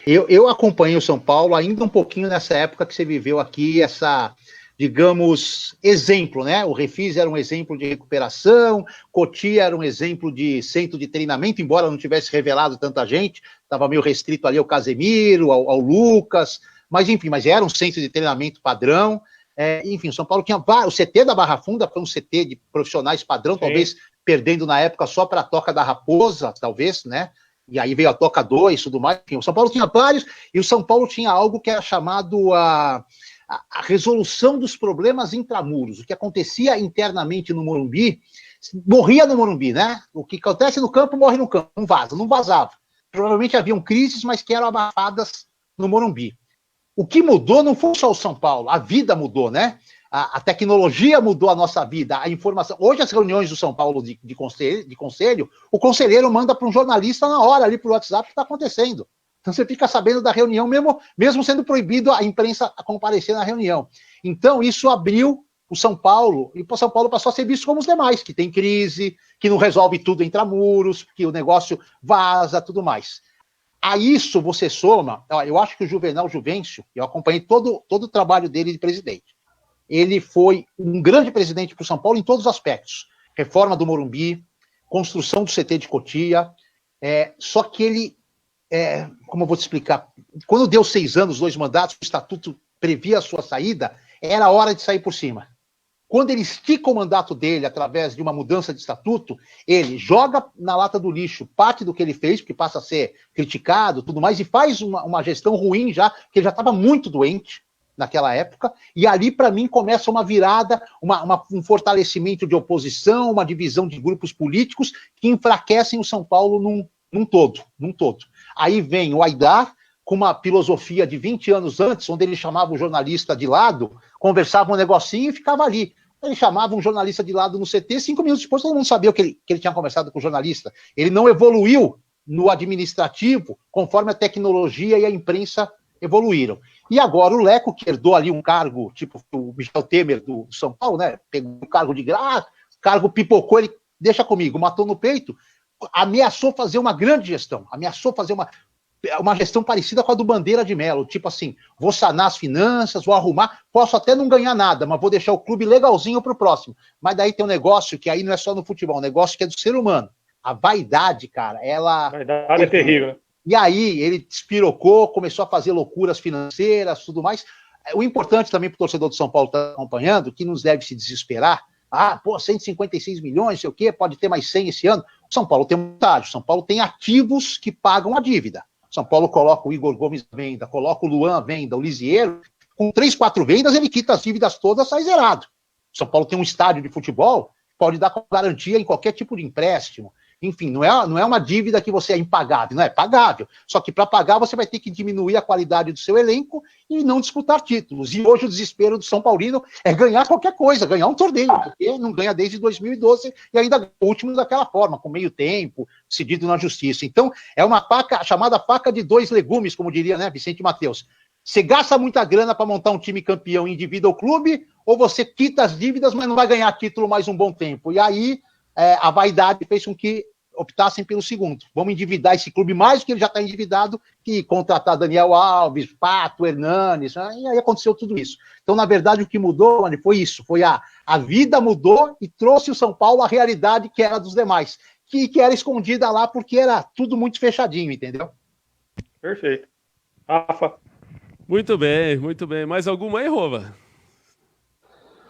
Eu acompanhei o São Paulo ainda um pouquinho nessa época que você viveu aqui, essa, digamos, exemplo, né? O Refis era um exemplo de recuperação, Cotia era um exemplo de centro de treinamento, embora não tivesse revelado tanta gente, estava meio restrito ali ao Casemiro, ao Lucas, mas enfim, mas era um centro de treinamento padrão. Enfim, o São Paulo tinha o CT da Barra Funda, foi um CT de profissionais padrão, sim, talvez perdendo na época só para a Toca da Raposa, talvez, né? E aí veio a Toca 2 e tudo mais. Enfim, o São Paulo tinha vários, e o São Paulo tinha algo que era chamado a resolução dos problemas intramuros. O que acontecia internamente no Morumbi, morria no Morumbi, né? O que acontece no campo, morre no campo, não vazava. Provavelmente haviam crises, mas que eram abafadas no Morumbi. O que mudou não foi só o São Paulo, a vida mudou, né? A tecnologia mudou a nossa vida, a informação. Hoje, as reuniões do São Paulo de conselho, o conselheiro manda para um jornalista na hora, ali para o WhatsApp, o que está acontecendo. Então, você fica sabendo da reunião, mesmo sendo proibido a imprensa a comparecer na reunião. Então, isso abriu o São Paulo, e o São Paulo passou a ser visto como os demais, que tem crise, que não resolve tudo intramuros, que o negócio vaza, tudo mais. A isso você soma, eu acho que o Juvenal Juvencio, eu acompanhei todo o trabalho dele de presidente. Ele foi um grande presidente para o São Paulo em todos os aspectos. Reforma do Morumbi, construção do CT de Cotia, só que ele, como eu vou te explicar, quando deu 6 anos, 2 mandatos, o estatuto previa a sua saída, era hora de sair por cima. Quando ele estica o mandato dele através de uma mudança de estatuto, ele joga na lata do lixo parte do que ele fez, porque passa a ser criticado, tudo mais, e faz uma gestão ruim já, porque ele já estava muito doente naquela época, e ali, para mim, começa uma virada, um fortalecimento de oposição, uma divisão de grupos políticos que enfraquecem o São Paulo num todo. Aí vem o Aidar, com uma filosofia de 20 anos antes, onde ele chamava o jornalista de lado, conversava um negocinho e ficava ali. Ele chamava um jornalista de lado no CT, 5 minutos depois todo mundo sabia que ele tinha conversado com o jornalista. Ele não evoluiu no administrativo conforme a tecnologia e a imprensa evoluíram. E agora o Leco, que herdou ali um cargo, tipo o Michel Temer do São Paulo, né? Pegou um cargo de graça, cargo pipocou, ele deixa comigo, matou no peito, ameaçou fazer uma grande gestão, ameaçou fazer uma gestão parecida com a do Bandeira de Melo, tipo assim, vou sanar as finanças, vou arrumar, posso até não ganhar nada, mas vou deixar o clube legalzinho pro próximo. Mas daí tem um negócio que aí não é só no futebol, um negócio que é do ser humano. A vaidade, cara, ela... A vaidade é terrível, né? E aí ele despirocou, começou a fazer loucuras financeiras, tudo mais. O importante também para o torcedor do São Paulo estar acompanhando, que não deve se desesperar, 156 milhões, sei o quê, pode ter mais 100 esse ano. O São Paulo tem vontade, o São Paulo tem ativos que pagam a dívida. O São Paulo coloca o Igor Gomes à venda, coloca o Luan à venda, o Lisiero, com 3, 4 vendas ele quita as dívidas todas, sai zerado. O São Paulo tem um estádio de futebol, pode dar garantia em qualquer tipo de empréstimo. Enfim, não é uma dívida que você é impagável, não é pagável. Só que para pagar você vai ter que diminuir a qualidade do seu elenco e não disputar títulos. E hoje o desespero do São Paulino é ganhar qualquer coisa, ganhar um torneio, porque não ganha desde 2012 e ainda o último daquela forma, com meio tempo, decidido na justiça. Então, é uma faca, chamada faca de dois legumes, como diria, né, Vicente Mateus. Você gasta muita grana para montar um time campeão em dívida ao clube, ou você quita as dívidas, mas não vai ganhar título mais um bom tempo. E aí a vaidade fez com que optassem pelo segundo. Vamos endividar esse clube mais do que ele já está endividado, que contratar Daniel Alves, Pato, Hernanes, né? E aí aconteceu tudo isso. Então, na verdade, o que mudou, mano, foi isso, foi a vida mudou e trouxe o São Paulo à realidade que era dos demais, que era escondida lá porque era tudo muito fechadinho, entendeu? Perfeito. Rafa? Muito bem, muito bem. Mais alguma aí, Rova?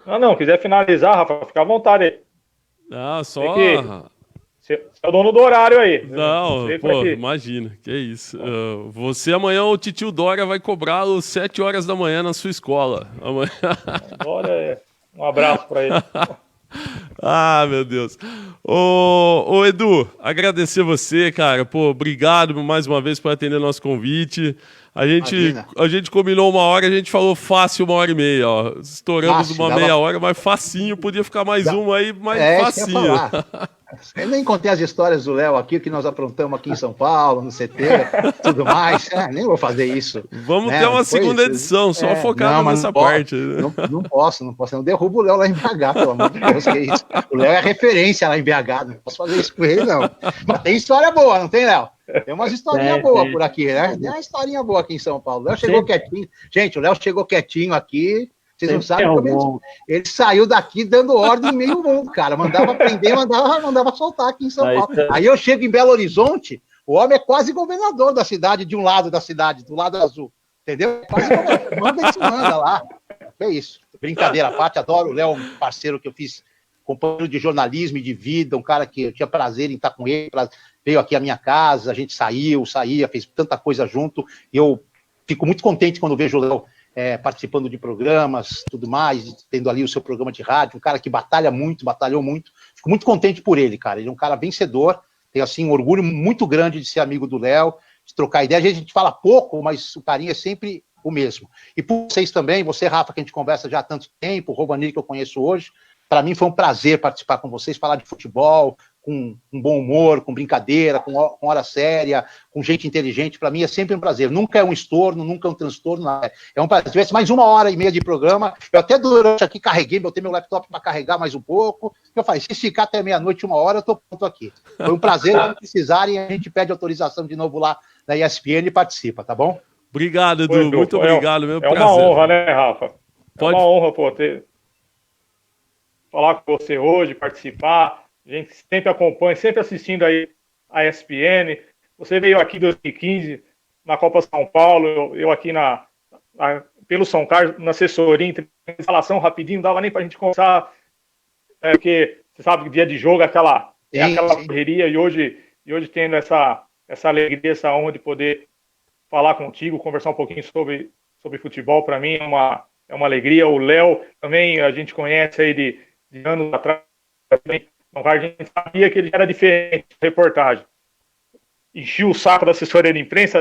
Não, quiser finalizar, Rafa, fica à vontade aí. Não, só... Você é o dono do horário aí. Não, pô, imagina, que isso. Você amanhã, o titio Dória vai cobrar às 7 horas da manhã na sua escola. Amanhã. Dória, um abraço para ele. Ah, meu Deus. Ô, Edu, agradecer você, cara. Pô, obrigado mais uma vez por atender nosso convite. A gente combinou 1 hora, a gente falou fácil 1h30, ó. Estouramos uma meia hora, mas facinho. Podia ficar mais uma aí, mais facinho. Eu nem contei as histórias do Léo aqui, que nós aprontamos aqui em São Paulo, no CT, tudo mais. Nem vou fazer isso. Vamos ter uma segunda edição, só focada nessa parte. Não posso. Eu não derrubo o Léo lá em BH, pelo amor de Deus, que é isso. O Léo é referência lá em BH, não posso fazer isso com ele, não. Mas tem história boa, não tem, Léo? Tem umas historinhas boas por aqui, né? Tem uma historinha boa aqui em São Paulo. O Léo chegou quietinho. Gente, o Léo chegou quietinho aqui. Vocês não sabem como ele saiu daqui dando ordem em meio mundo, cara. Mandava prender, mandava soltar aqui em São Paulo. Aí eu chego em Belo Horizonte, o homem é quase governador da cidade, de um lado da cidade, do lado azul. Entendeu? Quase manda isso, manda lá. É isso. Brincadeira à parte, adoro o Léo, um parceiro que eu fiz, companheiro de jornalismo e de vida, um cara que eu tinha prazer em estar com ele, veio aqui à minha casa, a gente saía, fez tanta coisa junto, e eu fico muito contente quando vejo o Léo participando de programas, tudo mais, tendo ali o seu programa de rádio, um cara que batalhou muito, fico muito contente por ele, cara, ele é um cara vencedor, tenho, assim, um orgulho muito grande de ser amigo do Léo, de trocar ideia, às vezes a gente fala pouco, mas o carinho é sempre o mesmo. E por vocês também, você, Rafa, que a gente conversa já há tanto tempo, o Rovanir, que eu conheço hoje, para mim foi um prazer participar com vocês, falar de futebol, com bom humor, com brincadeira, com hora séria, com gente inteligente. Para mim é sempre um prazer. Nunca é um estorno, nunca é um transtorno. Nada. É um prazer. Se tivesse mais 1h30 de programa, eu até durante aqui carreguei, botei meu laptop para carregar mais um pouco. Eu falei, se ficar até meia-noite, 1 hora, eu estou pronto aqui. Foi um prazer. Quando precisarem, a gente pede autorização de novo lá na ESPN e participa, tá bom? Obrigado, Edu. Muito obrigado. Meu prazer. É uma honra, né, Rafa? É uma honra, falar com você hoje, participar. A gente sempre acompanha, sempre assistindo aí a ESPN. Você veio aqui em 2015 na Copa São Paulo, eu aqui pelo São Carlos, na assessoria, instalação rapidinho, não dava nem pra gente conversar, porque você sabe que dia de jogo é aquela correria, e hoje tendo essa alegria, essa honra de poder falar contigo, conversar um pouquinho sobre futebol, para mim é uma alegria. O Léo também a gente conhece aí de anos atrás, também. A gente sabia que ele era diferente da reportagem. Enchia o saco da assessoria de imprensa,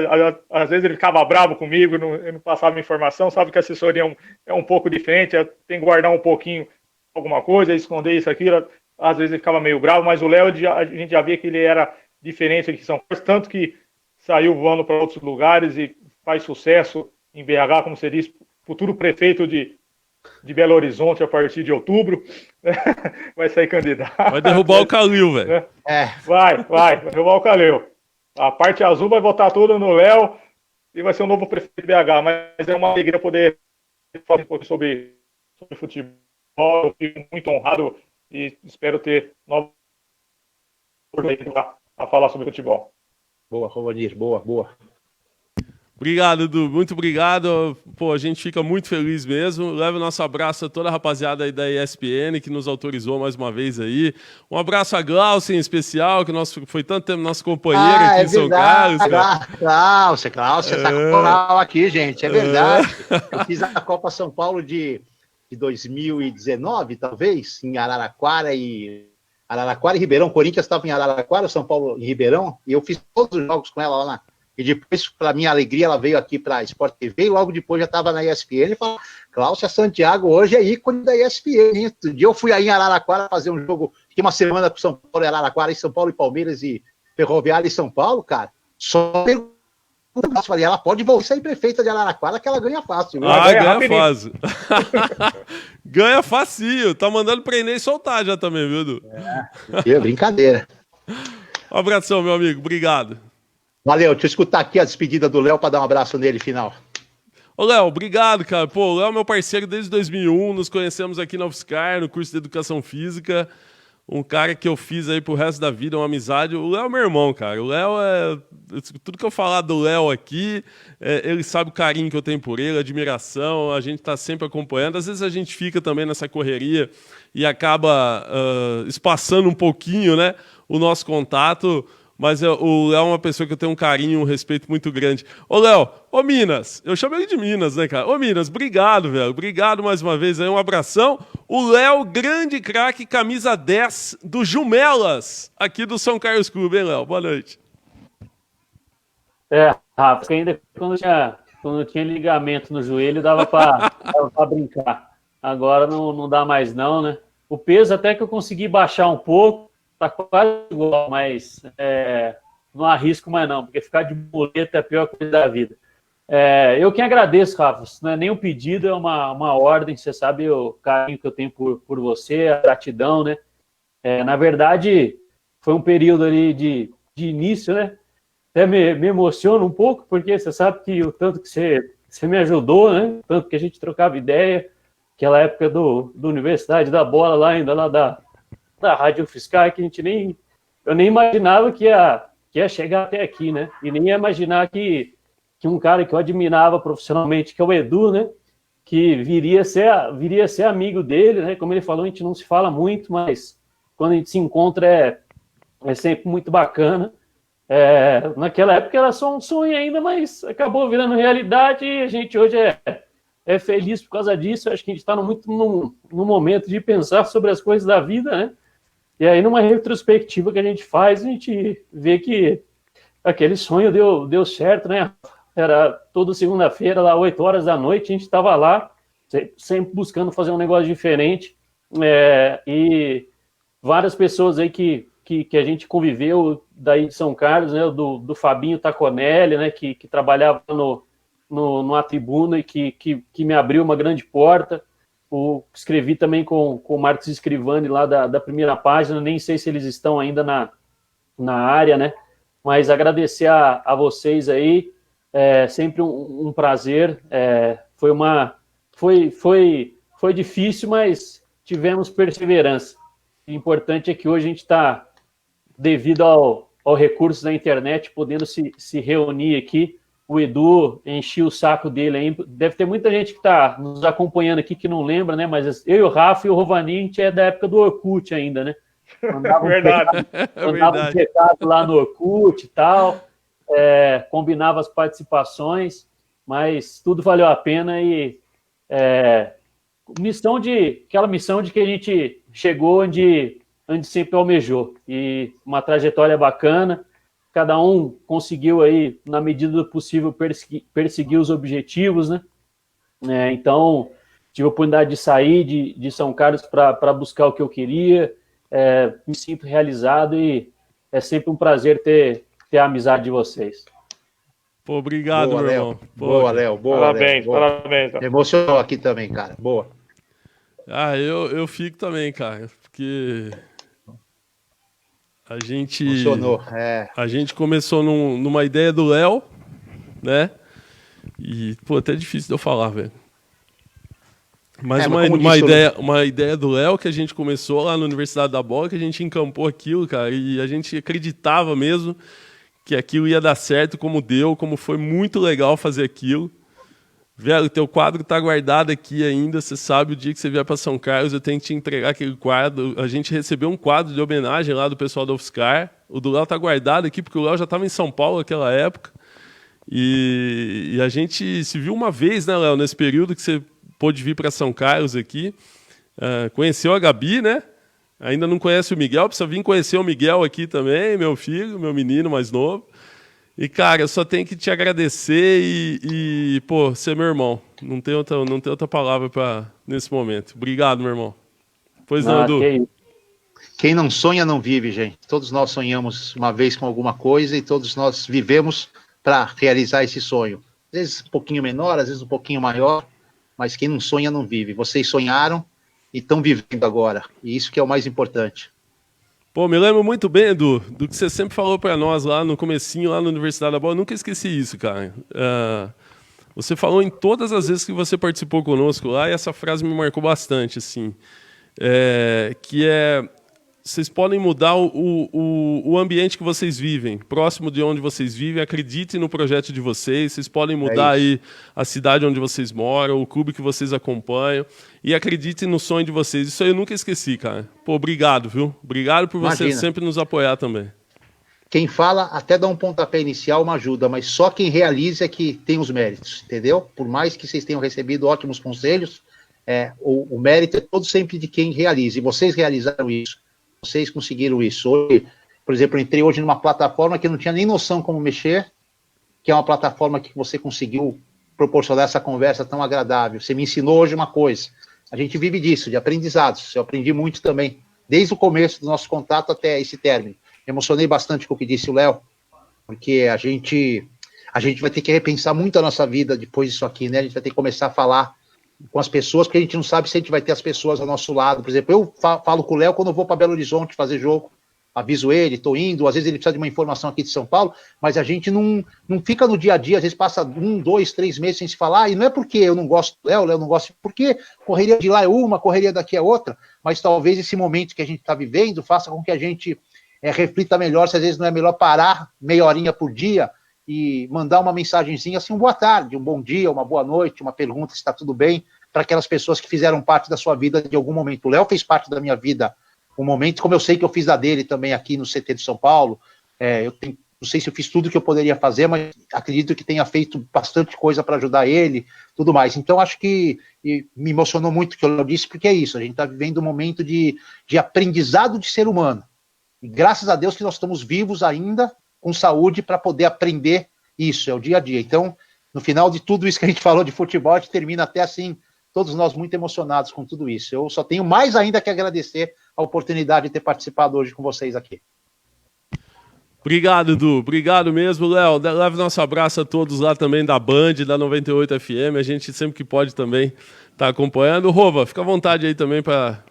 às vezes ele ficava bravo comigo, não passava informação, sabe que a assessoria é um pouco diferente, tem que guardar um pouquinho alguma coisa, esconder isso, aquilo, às vezes ele ficava meio bravo, mas o Léo, a gente já via que ele era diferente aqui em São Paulo, tanto que saiu voando para outros lugares e faz sucesso em BH, como você disse, futuro prefeito de Belo Horizonte a partir de outubro, vai sair candidato. Vai derrubar o Calil, velho. Vai derrubar o Calil. A parte azul vai votar tudo no Léo e vai ser o novo prefeito de BH, mas é uma alegria poder falar um pouco sobre futebol. Eu fico muito honrado e espero ter novos a falar sobre futebol. Boa, Rovanir, boa. Obrigado, Edu. Muito obrigado. Pô, a gente fica muito feliz mesmo. Leva o nosso abraço a toda a rapaziada aí da ESPN que nos autorizou mais uma vez aí. Um abraço a Glaucia em especial, que foi tanto tempo nosso companheiro aqui em São Carlos. Glaucia tá com moral aqui, gente. É verdade. Eu fiz a Copa São Paulo de 2019, talvez, em Araraquara e Araraquara e Ribeirão. Corinthians estava em Araraquara, São Paulo em Ribeirão, e eu fiz todos os jogos com ela lá. E depois, para minha alegria, ela veio aqui para a Sport TV e logo depois já estava na ESPN e falou: Cláudia Santiago hoje é ícone da ESPN. Hein? Um dia eu fui aí em Araraquara fazer um jogo, fiquei uma semana com São Paulo e Araraquara, e São Paulo e Palmeiras e Ferroviária e São Paulo, cara. Só pergunta, falei, ela pode voltar a ser prefeita de Araraquara que ela ganha fácil. Viu? Ganha fácil. Ganha facinho. Tá mandando prender e soltar já também, viu, Edu? Brincadeira. Um abração, meu amigo. Obrigado. Valeu, deixa eu escutar aqui a despedida do Léo para dar um abraço nele final. Ô, Léo, obrigado, cara. Pô, o Léo é meu parceiro desde 2001, nos conhecemos aqui na UFSCar, no curso de Educação Física. Um cara que eu fiz aí pro resto da vida, uma amizade. O Léo é meu irmão, cara. O Léo é... Tudo que eu falar do Léo aqui, ele sabe o carinho que eu tenho por ele, a admiração, a gente tá sempre acompanhando. Às vezes a gente fica também nessa correria e acaba espaçando um pouquinho, né, o nosso contato. Mas o Léo é uma pessoa que eu tenho um carinho, um respeito muito grande. Ô, Léo, ô Minas, eu chamo ele de Minas, né, cara? Ô, Minas, obrigado, velho. Obrigado mais uma vez aí, um abração. O Léo, grande craque, camisa 10 do Jumelas, aqui do São Carlos Clube, hein, Léo? Boa noite. Rafa, ainda quando eu tinha ligamento no joelho, dava para brincar. Agora não dá mais não, né? O peso até que eu consegui baixar um pouco, tá quase igual, mas não arrisco mais não, porque ficar de muleta é a pior coisa da vida. Eu que agradeço, Rafa, isso não é nem um pedido, é uma ordem, você sabe o carinho que eu tenho por você, a gratidão, né? Na verdade, foi um período ali de início, né? Até me emociona um pouco, porque você sabe que o tanto que você me ajudou, né? O tanto que a gente trocava ideia, aquela época do Universidade da Bola lá ainda, lá da Rádio UFSCar, que eu nem imaginava que ia chegar até aqui, né? E nem ia imaginar que um cara que eu admirava profissionalmente, que é o Edu, né? Que viria a ser amigo dele, né? Como ele falou, a gente não se fala muito, mas quando a gente se encontra é sempre muito bacana. Naquela época era só um sonho ainda, mas acabou virando realidade e a gente hoje é feliz por causa disso. Acho que a gente está muito no momento de pensar sobre as coisas da vida, né? E aí, numa retrospectiva que a gente faz, a gente vê que aquele sonho deu certo, né? Era toda segunda-feira, lá 8 horas da noite, a gente estava lá, sempre buscando fazer um negócio diferente. E várias pessoas aí que a gente conviveu daí de São Carlos, né? Do Fabinho Taconelli, né? Que trabalhava numa tribuna e que me abriu uma grande porta. Escrevi também com o Marcos Scrivani lá da primeira página, nem sei se eles estão ainda na área, né? Mas agradecer a vocês aí, sempre um prazer. Foi difícil, mas tivemos perseverança. O importante é que hoje a gente está, devido ao recurso da internet, podendo se reunir aqui. O Edu enchia o saco dele aí. Deve ter muita gente que está nos acompanhando aqui que não lembra, né? Mas eu e o Rafa e o Rovani, a gente é da época do Orkut ainda, né? Verdade. Mandava um recado lá no Orkut e tal, combinava as participações, mas tudo valeu a pena e aquela missão de que a gente chegou onde sempre almejou. E uma trajetória bacana. Cada um conseguiu aí, na medida do possível, perseguir os objetivos, né? Então, tive a oportunidade de sair de São Carlos para buscar o que eu queria, me sinto realizado e é sempre um prazer ter a amizade de vocês. Pô, obrigado, boa, meu Léo. irmão. Boa, Léo. Boa, Parabéns, Léo. parabéns. Emocionou aqui também, cara. Boa. Eu fico também, cara, porque... A gente começou numa ideia do Léo, né? E, pô, até difícil de eu falar, velho. Mas uma ideia do Léo que a gente começou lá na Universidade da Bola, que a gente encampou aquilo, cara, e a gente acreditava mesmo que aquilo ia dar certo, como deu, como foi muito legal fazer aquilo. Velho, o teu quadro tá guardado aqui ainda, você sabe, o dia que você vier para São Carlos, eu tenho que te entregar aquele quadro. A gente recebeu um quadro de homenagem lá do pessoal da UFSCar. O do Léo tá guardado aqui, porque o Léo já estava em São Paulo naquela época. E a gente se viu uma vez, né, Léo, nesse período que você pôde vir para São Carlos aqui. Conheceu a Gabi, né? Ainda não conhece o Miguel, precisa vir conhecer o Miguel aqui também, meu filho, meu menino mais novo. E, cara, eu só tenho que te agradecer e pô, ser meu irmão. Não tem outra palavra nesse momento. Obrigado, meu irmão. Pois não, Edu. Quem não sonha não vive, gente. Todos nós sonhamos uma vez com alguma coisa e todos nós vivemos para realizar esse sonho. Às vezes um pouquinho menor, às vezes um pouquinho maior, mas quem não sonha não vive. Vocês sonharam e estão vivendo agora. E isso que é o mais importante. Pô, me lembro muito bem, Edu, do que você sempre falou para nós lá no comecinho, lá na Universidade da Bola. Eu nunca esqueci isso, cara. Você falou em todas as vezes que você participou conosco lá, e essa frase me marcou bastante, assim. Vocês podem mudar o ambiente que vocês vivem, próximo de onde vocês vivem, acreditem no projeto de vocês podem mudar aí a cidade onde vocês moram, o clube que vocês acompanham, e acreditem no sonho de vocês. Isso aí eu nunca esqueci, cara. Pô, obrigado, viu? Obrigado por você sempre nos apoiar também. Quem fala até dá um pontapé inicial, uma ajuda, mas só quem realiza é que tem os méritos, entendeu? Por mais que vocês tenham recebido ótimos conselhos, o mérito é todo sempre de quem realiza, e vocês realizaram isso. Vocês conseguiram isso. Hoje, por exemplo, eu entrei hoje numa plataforma que eu não tinha nem noção como mexer, que é uma plataforma que você conseguiu proporcionar essa conversa tão agradável. Você me ensinou hoje uma coisa. A gente vive disso, de aprendizados. Eu aprendi muito também, desde o começo do nosso contato até esse término. Me emocionei bastante com o que disse o Léo, porque a gente vai ter que repensar muito a nossa vida depois disso aqui, né? A gente vai ter que começar a falar com as pessoas, porque a gente não sabe se a gente vai ter as pessoas ao nosso lado. Por exemplo, eu falo com o Léo quando eu vou para Belo Horizonte fazer jogo, aviso ele, estou indo, às vezes ele precisa de uma informação aqui de São Paulo, mas a gente não fica no dia a dia, às vezes passa 1, 2, 3 meses sem se falar, e não é porque eu não gosto do Léo, o Léo não gosta, porque correria de lá é uma, correria daqui é outra, mas talvez esse momento que a gente está vivendo faça com que a gente reflita melhor, se às vezes não é melhor parar meia horinha por dia e mandar uma mensagenzinha assim, um boa tarde, um bom dia, uma boa noite, uma pergunta se está tudo bem, para aquelas pessoas que fizeram parte da sua vida de algum momento. O Léo fez parte da minha vida um momento, como eu sei que eu fiz da dele também aqui no CT de São Paulo. Não sei se eu fiz tudo que eu poderia fazer, mas acredito que tenha feito bastante coisa para ajudar ele, tudo mais. Então, acho que me emocionou muito o que eu disse, porque é isso, a gente está vivendo um momento de aprendizado de ser humano. E graças a Deus que nós estamos vivos ainda, com saúde, para poder aprender isso, é o dia a dia. Então, no final de tudo isso que a gente falou de futebol, a gente termina até assim, todos nós muito emocionados com tudo isso. Eu só tenho mais ainda que agradecer a oportunidade de ter participado hoje com vocês aqui. Obrigado, Edu. Obrigado mesmo, Léo. Leve nosso abraço a todos lá também da Band, da 98 FM. A gente sempre que pode também tá acompanhando. Rova, fica à vontade aí também para...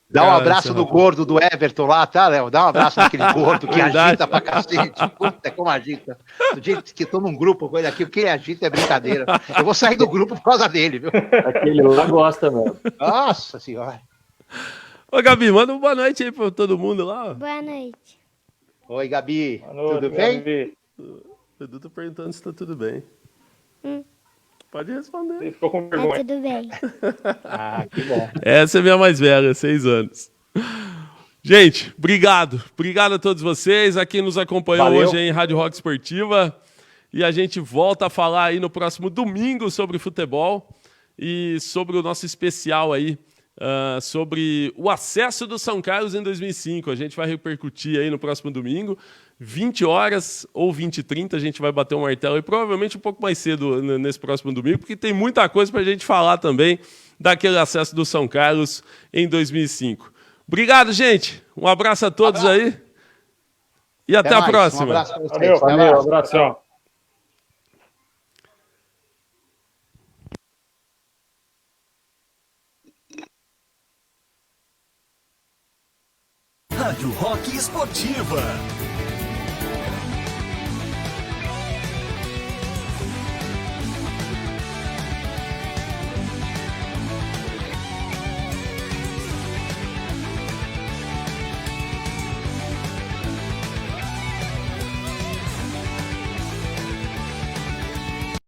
Dá um abraço no gordo do Everton lá, tá, Léo? Dá um abraço naquele gordo que agita pra cacete. Puta, como agita. Do jeito que tô num grupo com ele aqui, o que ele agita é brincadeira. Eu vou sair do grupo por causa dele, viu? Aquele lá gosta, meu. Nossa senhora. Ô, Gabi, manda uma boa noite aí pra todo mundo lá. Boa noite. Oi, Gabi. Boa noite, tudo bem? Gabi. O Edu tá perguntando se tá tudo bem. Pode responder. Você ficou com Tá vergonha. tudo bem. Ah, que bom. Essa é minha mais velha, 6 anos. Gente, obrigado. Obrigado a todos vocês. A quem nos acompanhou Valeu. hoje em Rádio Rock Esportiva. E a gente volta a falar aí no próximo domingo sobre futebol e sobre o nosso especial aí, sobre o acesso do São Carlos em 2005. A gente vai repercutir aí no próximo domingo. 20 horas ou 20h30 a gente vai bater um martelo e provavelmente um pouco mais cedo nesse próximo domingo, porque tem muita coisa para a gente falar também daquele acesso do São Carlos em 2005. Obrigado, gente. Um abraço a todos aí e até a mais. próxima. Um abraço para vocês. Valeu. Até Valeu, mais. abração. Tchau. Rádio Rock Esportiva.